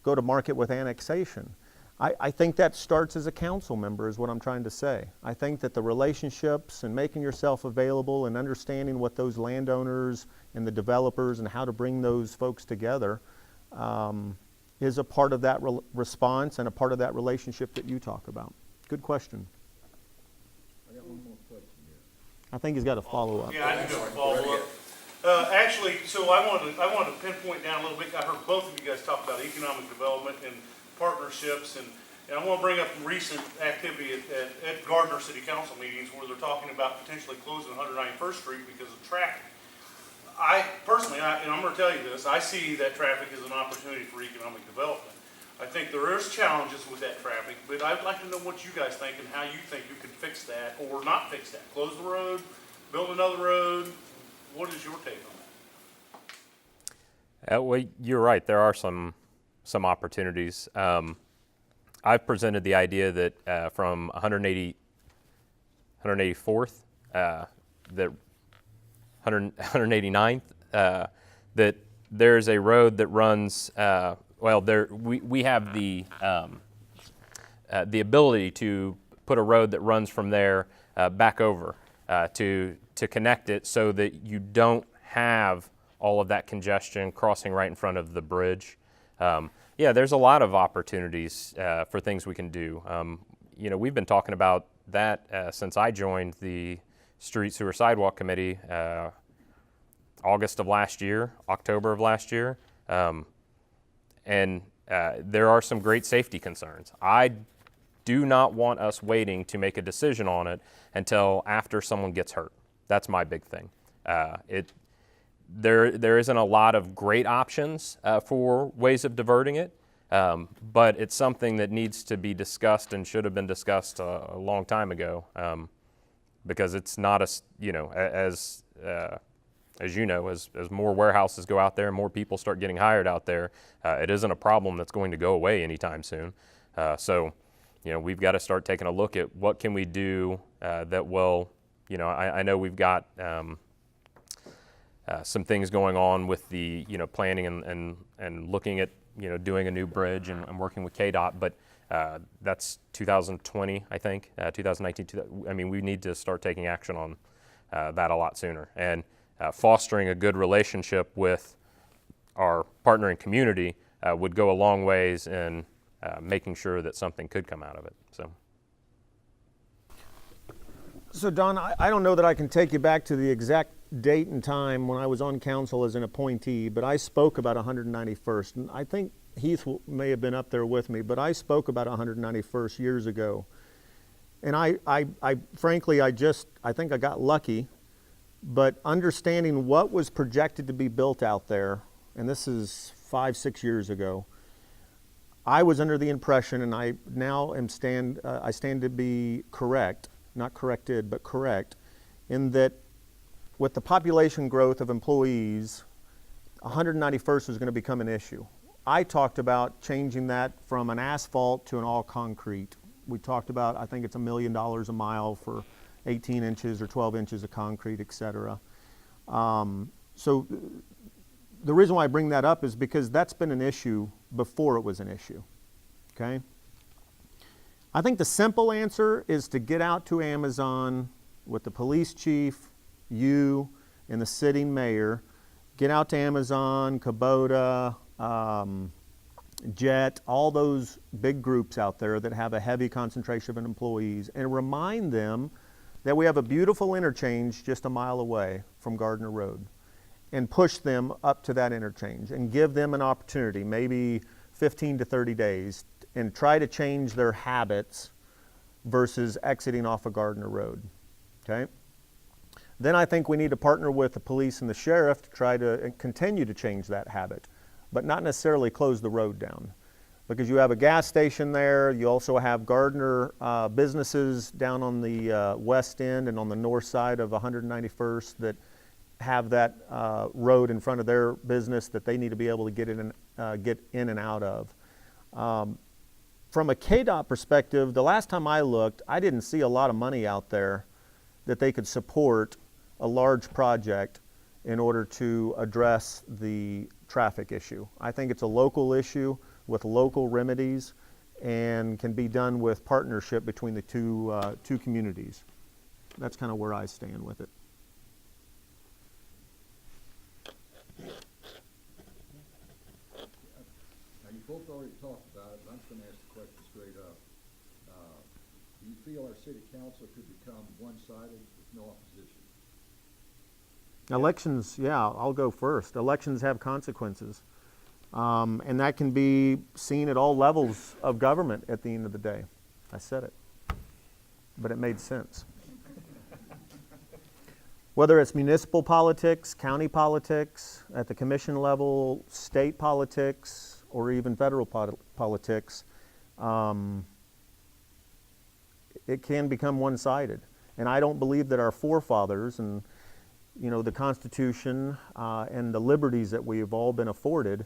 to market with annexation. I think that starts as a council member, is what I'm trying to say. I think that the relationships and making yourself available and understanding what those landowners and the developers and how to bring those folks together is a part of that response and a part of that relationship that you talk about. Good question. I got one more question here. I think he's got a follow-up. Yeah, I can go follow up. Actually, so I wanted to pinpoint down a little bit. I heard both of you guys talk about economic development and partnerships, and I want to bring up recent activity at Gardner City Council meetings where they're talking about potentially closing 191st Street because of traffic. I personally, and I'm going to tell you this, I see that traffic as an opportunity for economic development. I think there is challenges with that traffic, but I'd like to know what you guys think and how you think you can fix that or not fix that. Close the road, build another road. What is your take on that? Well, you're right. There are some opportunities. I've presented the idea that from 184th, that 189th, that there's a road that runs. We have the ability to put a road that runs from there back over to connect it so that you don't have all of that congestion crossing right in front of the bridge. Yeah, there's a lot of opportunities for things we can do. We've been talking about that since I joined the Street Sewer Sidewalk Committee October of last year. And there are some great safety concerns. I do not want us waiting to make a decision on it until after someone gets hurt. That's my big thing. There isn't a lot of great options for ways of diverting it, but it's something that needs to be discussed and should have been discussed a long time ago, because it's not as more warehouses go out there and more people start getting hired out there, it isn't a problem that's going to go away anytime soon. So we've got to start taking a look at what can we do that will, I know we've got some things going on with the planning and looking at doing a new bridge and working with KDOT, but that's 2020, I think, 2019. We need to start taking action on that a lot sooner, and fostering a good relationship with our partnering community would go a long ways in making sure that something could come out of it. So Don, I don't know that I can take you back to the exact date and time when I was on council as an appointee, but I spoke about 191st, and I think Heath may have been up there with me, but I spoke about 191st years ago. And I frankly, I think I got lucky, but understanding what was projected to be built out there, and this is 5-6 years ago, I was under the impression, and I now stand to be correct, not corrected, but correct, in that with the population growth of employees, 191st was going to become an issue. I talked about changing that from an asphalt to an all concrete. We talked about, I think it's $1 million a mile for 18 inches or 12 inches of concrete, et cetera. So the reason why I bring that up is because that's been an issue before it was an issue, okay? I think the simple answer is to get out to Amazon with the police chief, you, and the sitting mayor. Get out to Amazon, Kubota, Jet, all those big groups out there that have a heavy concentration of employees, and remind them that we have a beautiful interchange just a mile away from Gardner Road, and push them up to that interchange and give them an opportunity, maybe 15 to 30 days, and try to change their habits versus exiting off of Gardner Road, okay? Then I think we need to partner with the police and the sheriff to try to continue to change that habit, but not necessarily close the road down. Because you have a gas station there, you also have Gardner businesses down on the west end and on the north side of 191st that have that road in front of their business that they need to be able to get in and out of. From a KDOT perspective, the last time I looked, I didn't see a lot of money out there that they could support a large project in order to address the traffic issue. I think it's a local issue with local remedies and can be done with partnership between the two communities. That's kind of where I stand with it. Now, you both already talked about it, but I'm just gonna ask the question straight up. Do you feel our city council could become one-sided with no opposition? Elections, yeah, I'll go first. Elections have consequences. And that can be seen at all levels of government at the end of the day. I said it, but it made sense. Whether it's municipal politics, county politics, at the commission level, state politics, or even federal politics, it can become one-sided. And I don't believe that our forefathers and the Constitution and the liberties that we have all been afforded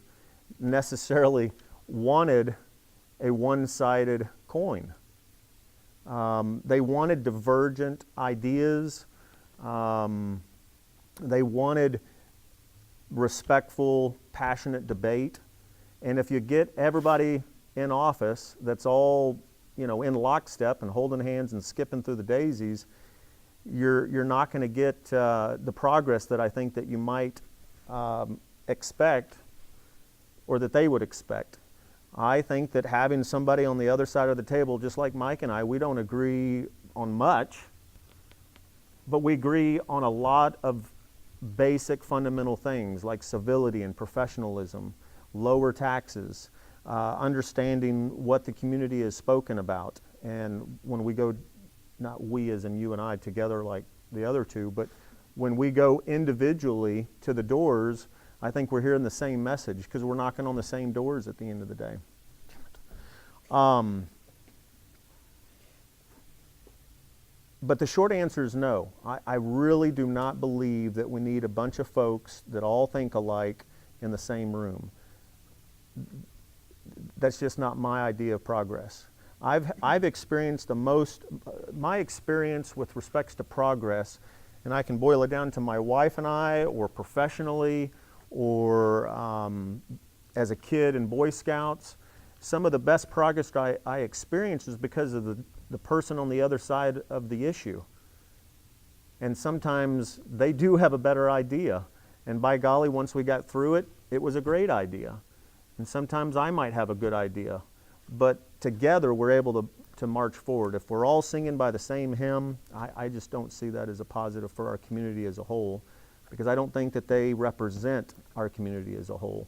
necessarily wanted a one-sided coin. They wanted divergent ideas. They wanted respectful, passionate debate. And if you get everybody in office that's all in lockstep and holding hands and skipping through the daisies, you're not going to get the progress that I think that you might expect or that they would expect. I think that having somebody on the other side of the table, just like Mike and I, we don't agree on much, but we agree on a lot of basic fundamental things like civility and professionalism, lower taxes, understanding what the community has spoken about. And when we go, not we as in you and I together like the other two, but when we go individually to the doors, I think we're hearing the same message because we're knocking on the same doors at the end of the day. But the short answer is no. I really do not believe that we need a bunch of folks that all think alike in the same room. That's just not my idea of progress. I've experienced my experience with respects to progress, and I can boil it down to my wife and I, or professionally, or as a kid in Boy Scouts. Some of the best progress I experienced is because of the person on the other side of the issue. And sometimes they do have a better idea. And by golly, once we got through it, it was a great idea. And sometimes I might have a good idea. But together we're able to march forward. If we're all singing by the same hymn, I just don't see that as a positive for our community as a whole, because I don't think that they represent our community as a whole.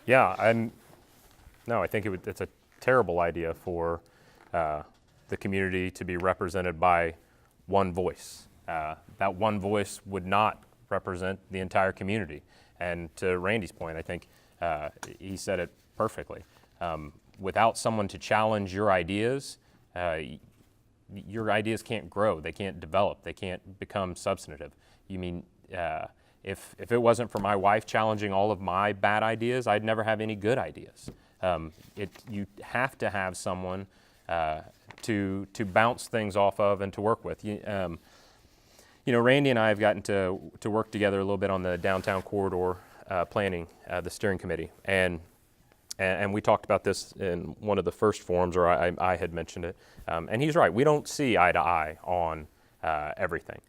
Yeah, I think it's a terrible idea for the community to be represented by one voice. That one voice would not represent the entire community. And to Randy's point, I think he said it perfectly. Without someone to challenge your ideas can't grow, they can't develop, they can't become substantive. if it wasn't for my wife challenging all of my bad ideas, I'd never have any good ideas. You have to have someone to bounce things off of and to work with. Randy and I have gotten to work together a little bit on the downtown corridor planning, the steering committee, and we talked about this in one of the first forums, or I had mentioned it. And he's right, we don't see eye to eye on everything,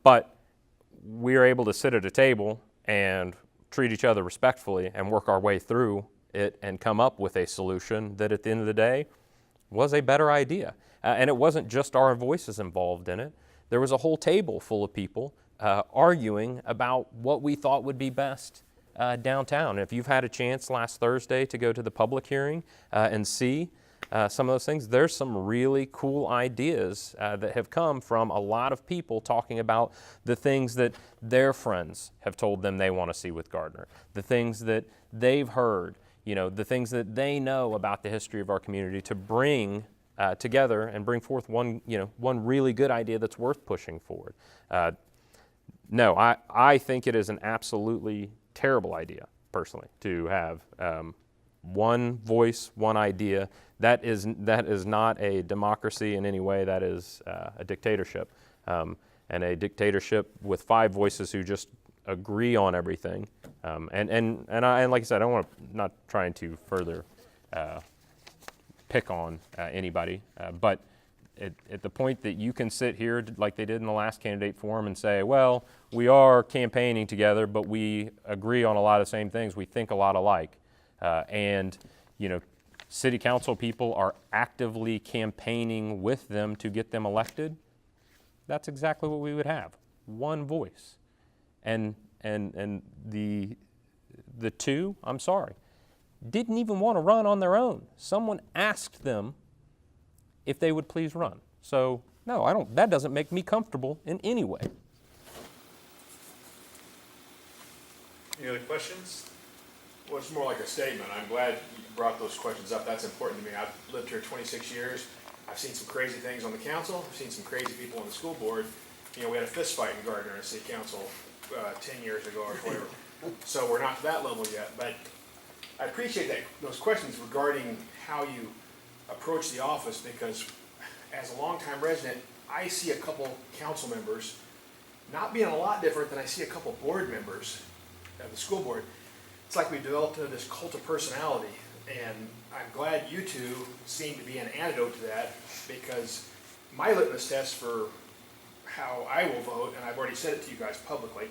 but we are able to sit at a table and treat each other respectfully and work our way through it and come up with a solution that at the end of the day was a better idea. And it wasn't just our voices involved in it. There was a whole table full of people arguing about what we thought would be best downtown. If you've had a chance last Thursday to go to the public hearing and see some of those things, there's some really cool ideas that have come from a lot of people talking about the things that their friends have told them they want to see with Gardner, the things that they've heard, the things that they know about the history of our community to bring together and bring forth one really good idea that's worth pushing forward. No, I think it is an absolutely terrible idea, personally, to have one voice, one idea. That is not a democracy in any way. That is a dictatorship, and a dictatorship with 5 voices who just agree on everything. And like I said, I'm not trying to further pick on anybody, but at the point that you can sit here like they did in the last candidate forum and say, well, we are campaigning together, but we agree on a lot of the same things. We think a lot alike. And city council people are actively campaigning with them to get them elected. That's exactly what we would have. One voice. And the 2, I'm sorry, didn't even want to run on their own. Someone asked them if they would please run. So, no, that doesn't make me comfortable in any way. Any other questions? Well, it's more like a statement. I'm glad you brought those questions up. That's important to me. I've lived here 26 years. I've seen some crazy things on the council. I've seen some crazy people on the school board. We had a fist fight in Gardner in city council 10 years ago or whatever. So we're not to that level yet. But I appreciate those questions regarding how you approach the office, because as a longtime resident, I see a couple council members not being a lot different than I see a couple board members at the school board. It's like we've developed this cult of personality, and I'm glad you two seem to be an antidote to that, because my litmus test for how I will vote, and I've already said it to you guys publicly,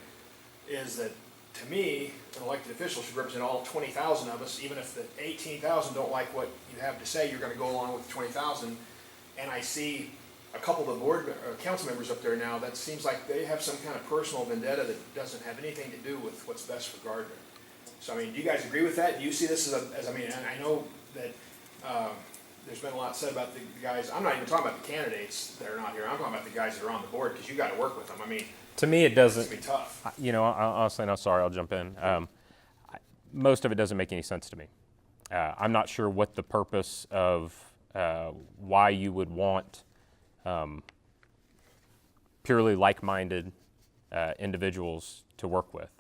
is that to me, an elected official should represent all 20,000 of us. Even if the 18,000 don't like what you have to say, you're going to go along with the 20,000. And I see a couple of the council members up there now that seems like they have some kind of personal vendetta that doesn't have anything to do with what's best for Gardner. So, do you guys agree with that? Do you see this as and I know that there's been a lot said about the guys. I'm not even talking about the candidates that are not here. I'm talking about the guys that are on the board, because you got to work with them. To me, it doesn't. It's going to be tough. Honestly, no, sorry, I'll jump in. Most of it doesn't make any sense to me. I'm not sure what the purpose of why you would want purely like-minded individuals to work with.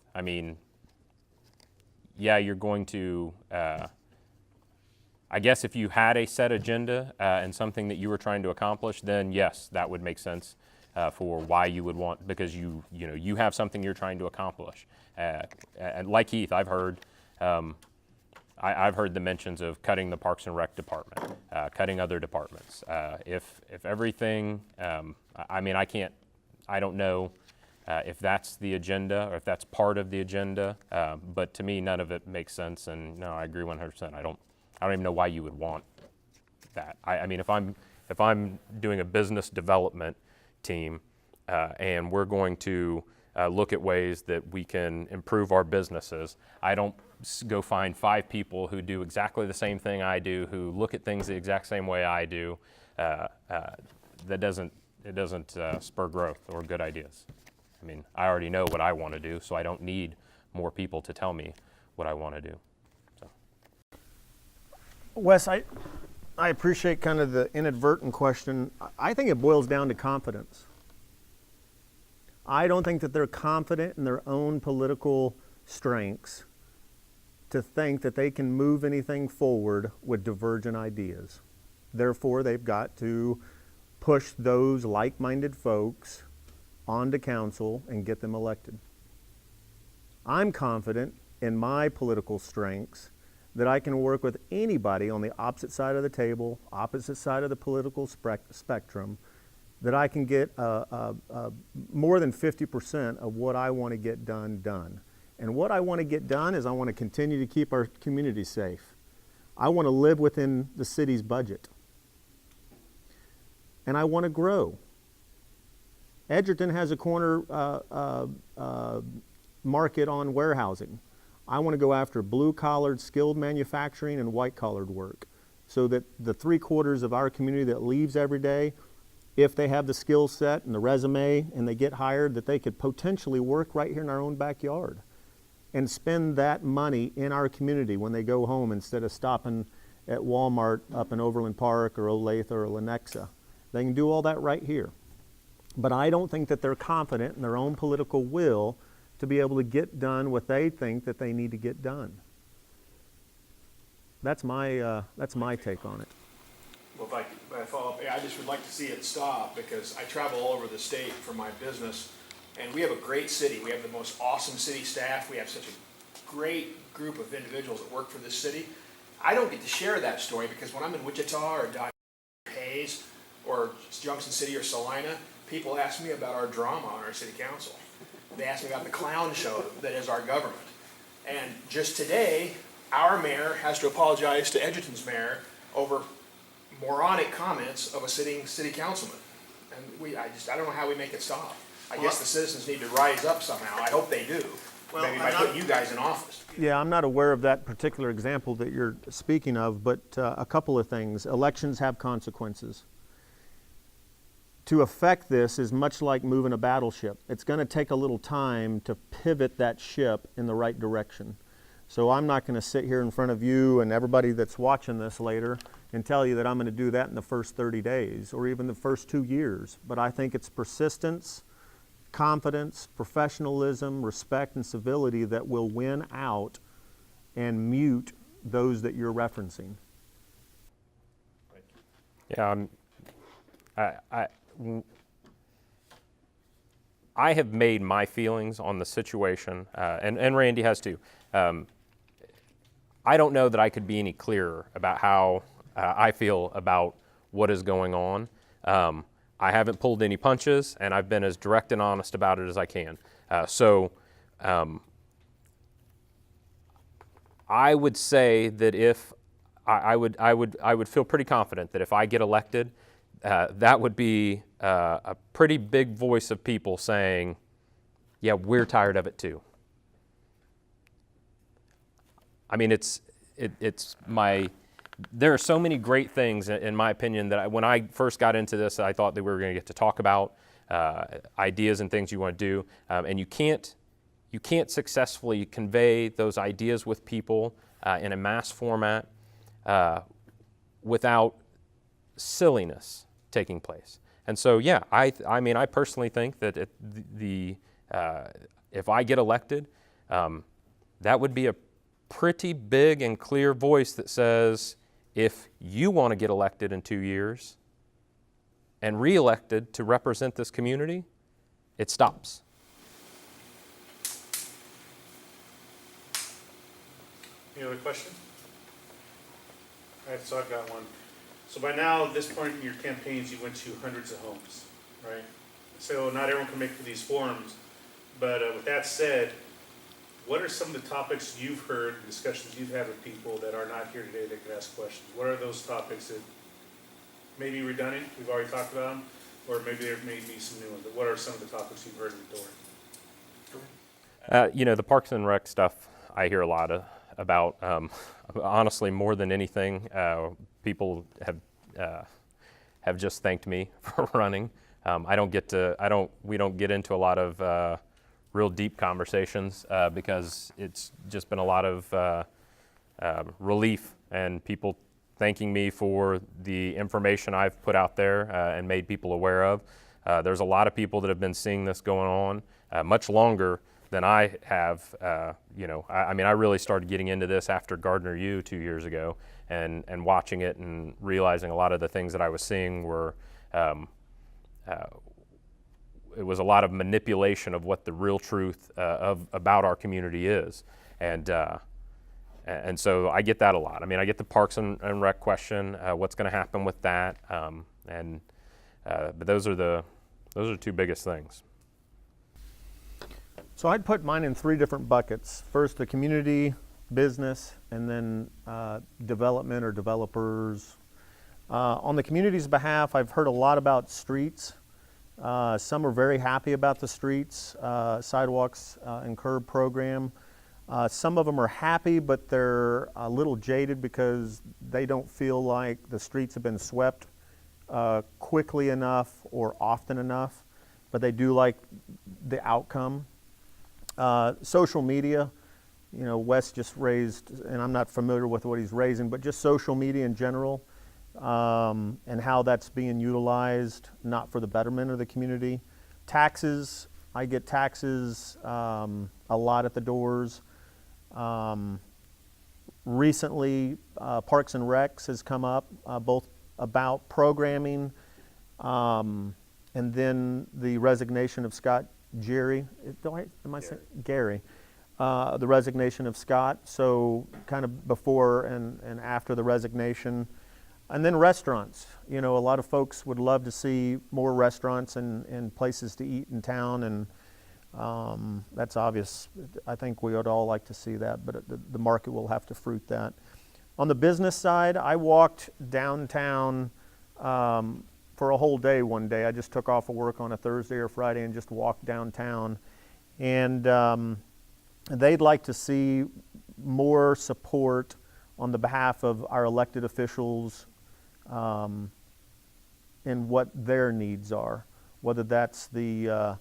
Yeah, you're going to, I guess if you had a set agenda and something that you were trying to accomplish, then yes, that would make sense for why you would want, because you have something you're trying to accomplish. And like Heath, I've heard the mentions of cutting the Parks and Rec department, cutting other departments. If everything, I don't know if that's the agenda or if that's part of the agenda, but to me, none of it makes sense. And no, I agree 100%. I don't even know why you would want that. If I'm doing a business development team and we're going to look at ways that we can improve our businesses, I don't go find 5 people who do exactly the same thing I do, who look at things the exact same way I do. It doesn't spur growth or good ideas. I already know what I want to do, so I don't need more people to tell me what I want to do. So. Wes, I appreciate kind of the inadvertent question. I think it boils down to confidence. I don't think that they're confident in their own political strengths to think that they can move anything forward with divergent ideas. Therefore, they've got to push those like-minded folks onto council and get them elected. I'm confident in my political strengths that I can work with anybody on the opposite side of the table, opposite side of the political spectrum, that I can get more than 50% of what I want to get done. And what I want to get done is I want to continue to keep our community safe. I want to live within the city's budget. And I want to grow. Edgerton has a corner market on warehousing. I want to go after blue-collared, skilled manufacturing and white-collared work so that the 3/4 of our community that leaves every day, if they have the skill set and the resume and they get hired, that they could potentially work right here in our own backyard and spend that money in our community when they go home instead of stopping at Walmart up in Overland Park or Olathe or Lenexa. They can do all that right here. But I don't think that they're confident in their own political will to be able to get done what they think that they need to get done. That's my take on it. Well, if I follow up, I just would like to see it stop because I travel all over the state for my business, and we have a great city. We have the most awesome city staff. We have such a great group of individuals that work for this city. I don't get to share that story because when I'm in Wichita or Hayes or Junction City or Salina, people ask me about our drama on our city council. They ask me about the clown show that is our government. And just today, our mayor has to apologize to Edgerton's mayor over moronic comments of a sitting city councilman. And I don't know how we make it stop. I guess the citizens need to rise up somehow. I hope they do. Well, maybe by putting you guys in office. Yeah, I'm not aware of that particular example that you're speaking of, but a couple of things. Elections have consequences. To affect this is much like moving a battleship. It's going to take a little time to pivot that ship in the right direction. So I'm not going to sit here in front of you and everybody that's watching this later and tell you that I'm going to do that in the first 30 days or even the first 2 years. But I think it's persistence, confidence, professionalism, respect, and civility that will win out and mute those that you're referencing. Yeah, I have made my feelings on the situation, and Randy has too. I don't know that I could be any clearer about how I feel about what is going on. I haven't pulled any punches, and I've been as direct and honest about it as I can. I would say that if I would feel pretty confident that if I get elected, that would be a pretty big voice of people saying, yeah, we're tired of it too. I mean, there are so many great things, in my opinion, that when I first got into this, I thought that we were going to get to talk about ideas and things you want to do, and you can't successfully convey those ideas with people in a mass format without silliness taking place. And so, yeah, I mean, I personally think that if I get elected, that would be a pretty big and clear voice that says, if you want to get elected in 2 years and re-elected to represent this community, it stops. Any other questions? All right, so I've got one. So by now, at this point in your campaigns, you went to hundreds of homes, right? So not everyone can make it to these forums, but with that said, what are some of the topics you've heard, discussions you've had with people that are not here today that could ask questions? What are those topics that may be redundant, we've already talked about them, or maybe there may be some new ones, but what are some of the topics you've heard in the door? The Parks and Rec stuff I hear a lot about. Honestly, more than anything, people have just thanked me for running. We don't get into a lot of real deep conversations because it's just been a lot of relief and people thanking me for the information I've put out there and made people aware of. There's a lot of people that have been seeing this going on much longer than I have. I mean, I really started getting into this after Gardner U 2 years ago, and watching it and realizing a lot of the things that I was seeing were, it was a lot of manipulation of what the real truth about our community is, and so I get that a lot. I mean, I get the Parks and Rec question, what's going to happen with that, but those are the two biggest things. So I'd put mine in 3 different buckets. First, the community, business, and then development or developers. On the community's behalf, I've heard a lot about streets. Some are very happy about the streets, sidewalks and curb program. Some of them are happy, but they're a little jaded because they don't feel like the streets have been swept quickly enough or often enough, but they do like the outcome. Social media, Wes just raised, and I'm not familiar with what he's raising, but just social media in general, and how that's being utilized, not for the betterment of the community. Taxes, I get taxes a lot at the doors. Recently, Parks and Recs has come up, both about programming, and then the resignation of Scott Jerry. Gary. The resignation of Scott. So kind of before and after the resignation. And then restaurants. A lot of folks would love to see more restaurants and places to eat in town, and that's obvious. I think we would all like to see that, but the market will have to fruit that. On the business side, I walked downtown for a whole day one day. I just took off of work on a Thursday or Friday and just walked downtown. And they'd like to see more support on the behalf of our elected officials in what their needs are, whether that's the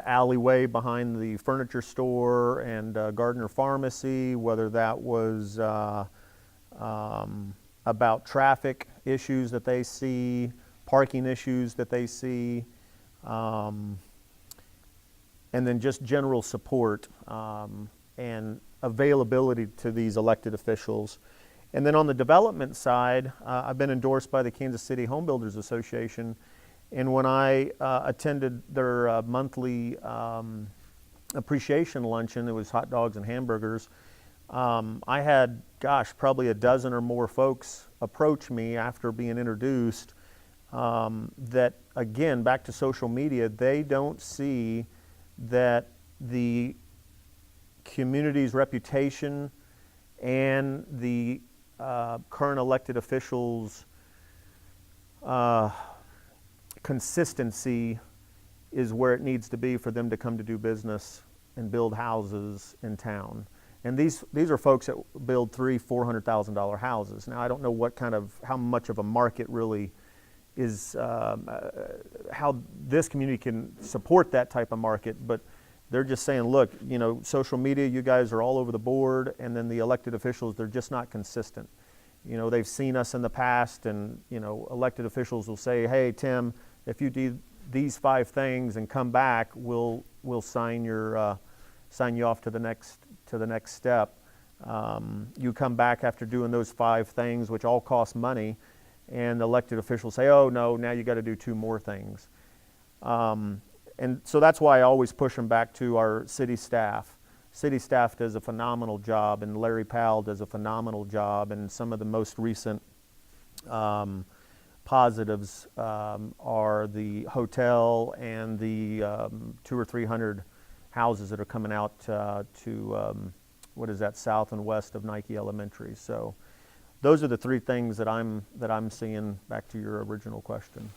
alleyway behind the furniture store and Gardner Pharmacy, whether that was about traffic issues that they see, parking issues that they see, and then just general support and availability to these elected officials. And then on the development side, I've been endorsed by the Kansas City Home Builders Association, and when I attended their monthly appreciation luncheon, it was hot dogs and hamburgers. I had, probably a dozen or more folks approach me after being introduced that, again, back to social media, they don't see that the community's reputation and the current elected officials' consistency is where it needs to be for them to come to do business and build houses in town. And these are folks that build $300,000-$400,000 houses. Now, I don't know how much of a market really is, how this community can support that type of market, but they're just saying, look, social media, you guys are all over the board, and then the elected officials, they're just not consistent. They've seen us in the past, and, elected officials will say, hey, Tim, if you do these 5 things and come back, we'll sign you off to the next step. You come back after doing those 5 things, which all cost money, and the elected officials say, oh, no, now you got to do 2 more things. And so that's why I always push them back to our city staff. City staff does a phenomenal job, and Larry Powell does a phenomenal job, and some of the most recent positives are the hotel and the 200 or 300 houses that are coming out to south and west of Nike Elementary. So those are the 3 things that I'm seeing, back to your original question.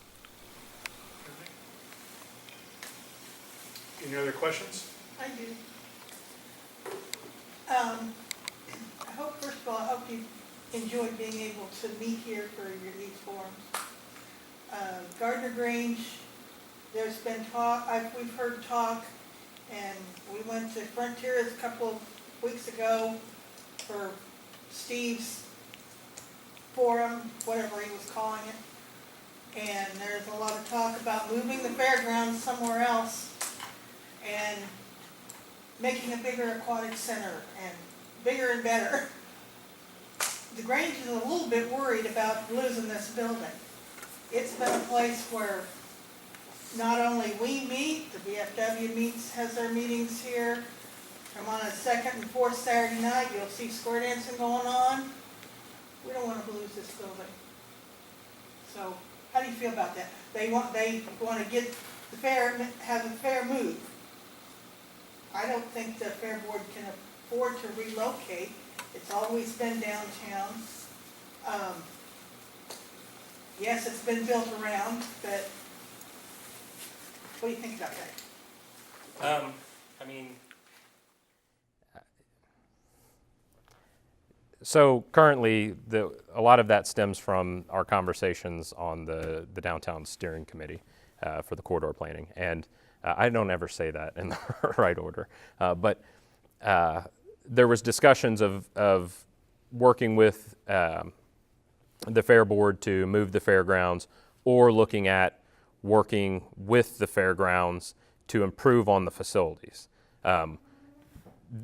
Any other questions? I do. I hope, first of all, I hope you enjoyed being able to meet here for these forums. Gardner Grange, there's been talk, we've heard talk, and we went to Frontiers a couple of weeks ago for Steve's forum, whatever he was calling it. And there's a lot of talk about moving the fairgrounds somewhere else and making a bigger aquatic center and bigger and better. The Grange is a little bit worried about losing this building. It's been a place where not only we meet, the VFW has their meetings here. Come on a second and fourth Saturday night, you'll see square dancing going on. We don't want to lose this building. So, how do you feel about that? They want to get the fair, have a fair move. I don't think the Fair Board can afford to relocate. It's always been downtown. Yes, it's been built around, but what do you think about that? I mean, so currently, a lot of that stems from our conversations on the downtown steering committee for the corridor planning, and I don't ever say that in the right order, but there was discussions of working with the Fair Board to move the fairgrounds, or looking at working with the fairgrounds to improve on the facilities.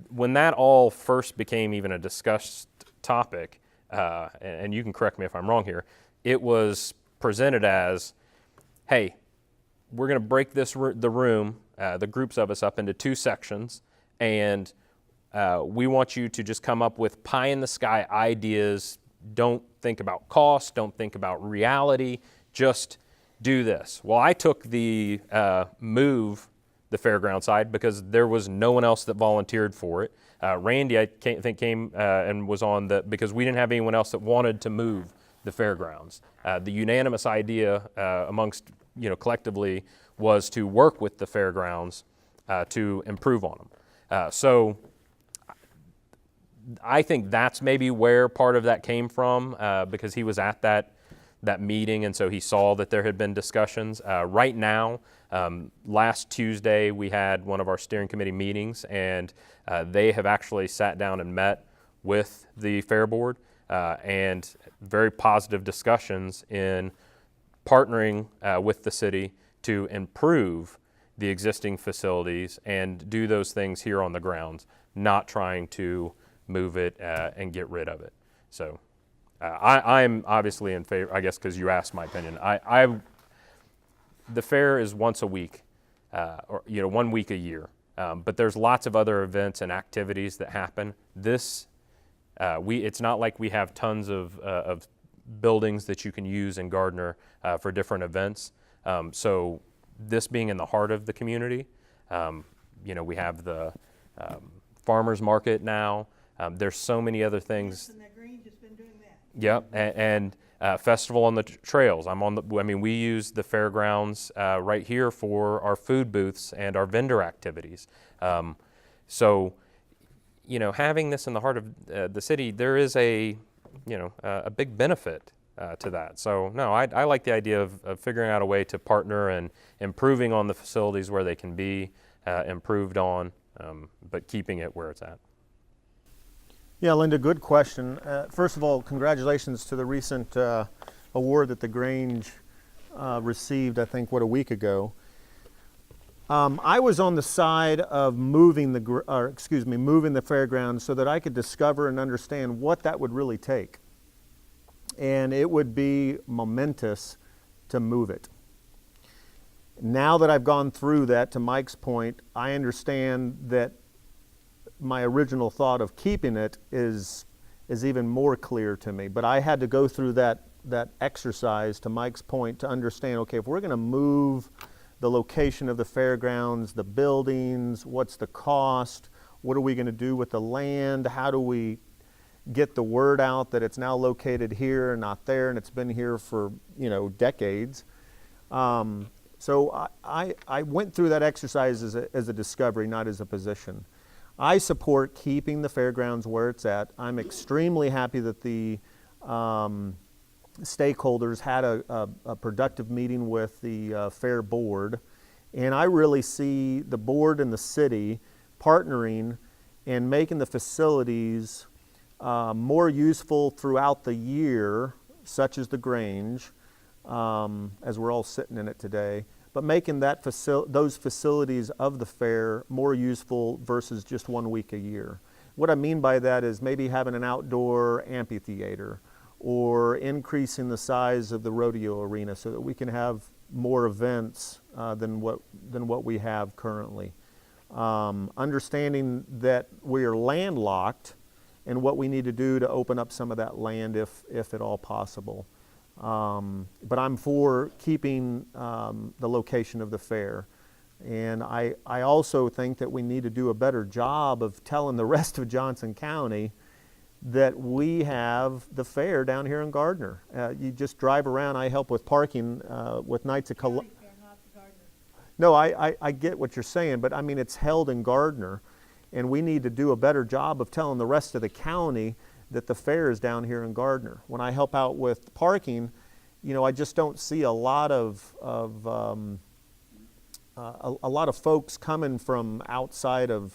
When that all first became even a discussed topic, and you can correct me if I'm wrong here, it was presented as, hey, we're going to break the room, the groups of us, up into two sections, and we want you to just come up with pie-in-the-sky ideas. Don't think about cost, don't think about reality, just do this. Well, I took the move the fairground side because there was no one else that volunteered for it. Randy, I think, came and was on because we didn't have anyone else that wanted to move the fairgrounds. The unanimous idea amongst, collectively, was to work with the fairgrounds to improve on them. So I think that's maybe where part of that came from, because he was at that meeting, and so he saw that there had been discussions. Right now, last Tuesday, we had one of our steering committee meetings, and they have actually sat down and met with the Fair Board, and very positive discussions in partnering with the city to improve the existing facilities and do those things here on the grounds, not trying to move it and get rid of it. So I'm obviously in favor, I guess, because you asked my opinion. The fair is once a week, or 1 week a year, but there's lots of other events and activities that happen. It's not like we have tons of buildings that you can use in Gardner for different events. So this being in the heart of the community, we have the farmers market now. There's so many other things. And that Grange has been doing that. Yep, and festival on the trails. We use the fairgrounds right here for our food booths and our vendor activities. So, having this in the heart of the city, there is a big benefit to that. So, no, I like the idea of figuring out a way to partner and improving on the facilities where they can be improved on, but keeping it where it's at. Yeah, Linda, good question. First of all, congratulations to the recent award that the Grange received, I think, a week ago. I was on the side of moving the fairgrounds so that I could discover and understand what that would really take. And it would be momentous to move it. Now that I've gone through that, to Mike's point, I understand that my original thought of keeping it is even more clear to me. But I had to go through that exercise, to Mike's point, to understand, okay, if we're going to move the location of the fairgrounds, the buildings, what's the cost, what are we going to do with the land, how do we get the word out that it's now located here and not there, and it's been here for decades. So I went through that exercise as a discovery, not as a position. I support keeping the fairgrounds where it's at. I'm extremely happy that the stakeholders had a productive meeting with the Fair Board, and I really see the board and the city partnering and making the facilities more useful throughout the year, such as the Grange, as we're all sitting in it today, but making that those facilities of the fair more useful versus just 1 week a year. What I mean by that is maybe having an outdoor amphitheater or increasing the size of the rodeo arena so that we can have more events than what we have currently. Understanding that we are landlocked and what we need to do to open up some of that land if at all possible. But I'm for keeping the location of the fair. And I also think that we need to do a better job of telling the rest of Johnson County that we have the fair down here in Gardner. You just drive around. I help with parking with Knights of Columbus. No, I get what you're saying, but I mean, it's held in Gardner, and we need to do a better job of telling the rest of the county that the fair is down here in Gardner. When I help out with parking, you know, I just don't see a lot of folks coming from outside of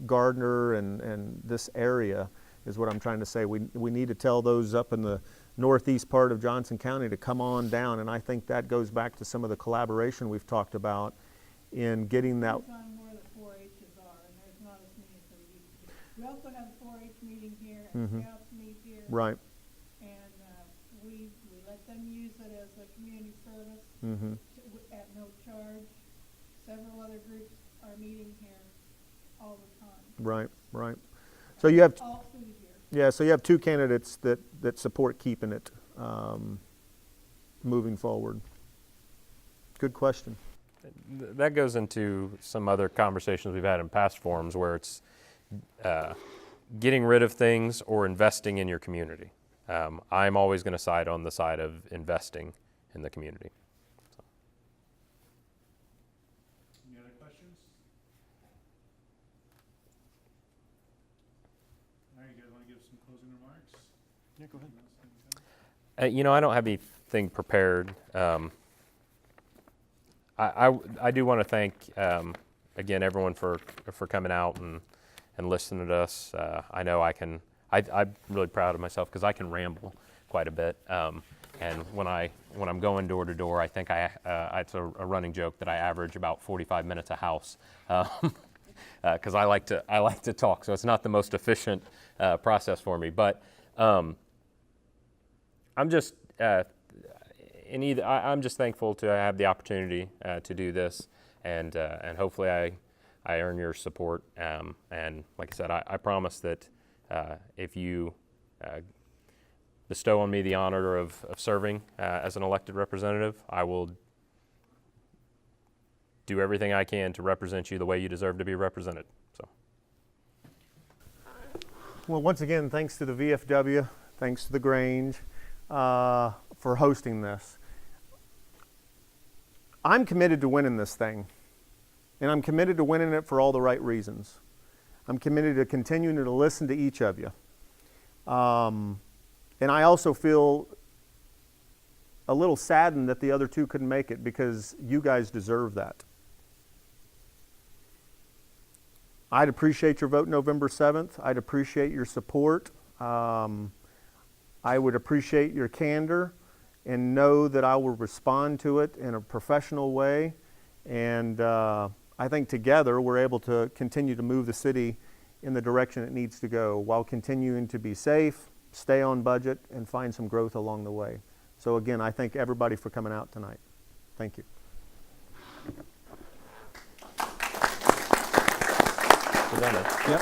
Gardner and this area is what I'm trying to say. We need to tell those up in the northeast part of Johnson County to come on down, and I think that goes back to some of the collaboration we've talked about in getting that. Depends on where the 4-H's are, and there's not as many as there used to be. We also have a 4-H meeting here, and Scouts meet here. Right. And we let them use it as a community service at no charge. Several other groups are meeting here all the time. Right, right. So you have All through the year. Yeah, so you have two candidates that support keeping it moving forward. Good question. That goes into some other conversations we've had in past forums where it's getting rid of things or investing in your community. I'm always going to side on the side of investing in the community. Any other questions? All right, you guys want to give some closing remarks? Yeah, go ahead. You know, I don't have anything prepared. I do want to thank, again, everyone for coming out and listening to us. I know I'm really proud of myself because I can ramble quite a bit. And when I'm going door to door, I think it's a running joke that I average about 45 minutes a house. Because I like to talk, so it's not the most efficient process for me. But I'm just I'm just thankful to have the opportunity to do this, and hopefully I earn your support. And like I said, I promise that if you bestow on me the honor of serving as an elected representative, I will do everything I can to represent you the way you deserve to be represented. So. Well, once again, thanks to the VFW, thanks to the Grange for hosting this. I'm committed to winning this thing, and I'm committed to winning it for all the right reasons. I'm committed to continuing to listen to each of you. And I also feel a little saddened that the other two couldn't make it because you guys deserve that. I'd appreciate your vote November 7th. I'd appreciate your support. I would appreciate your candor and know that I will respond to it in a professional way. And I think together we're able to continue to move the city in the direction it needs to go while continuing to be safe, stay on budget, and find some growth along the way. So again, I thank everybody for coming out tonight. Thank you. Is that it? Yep.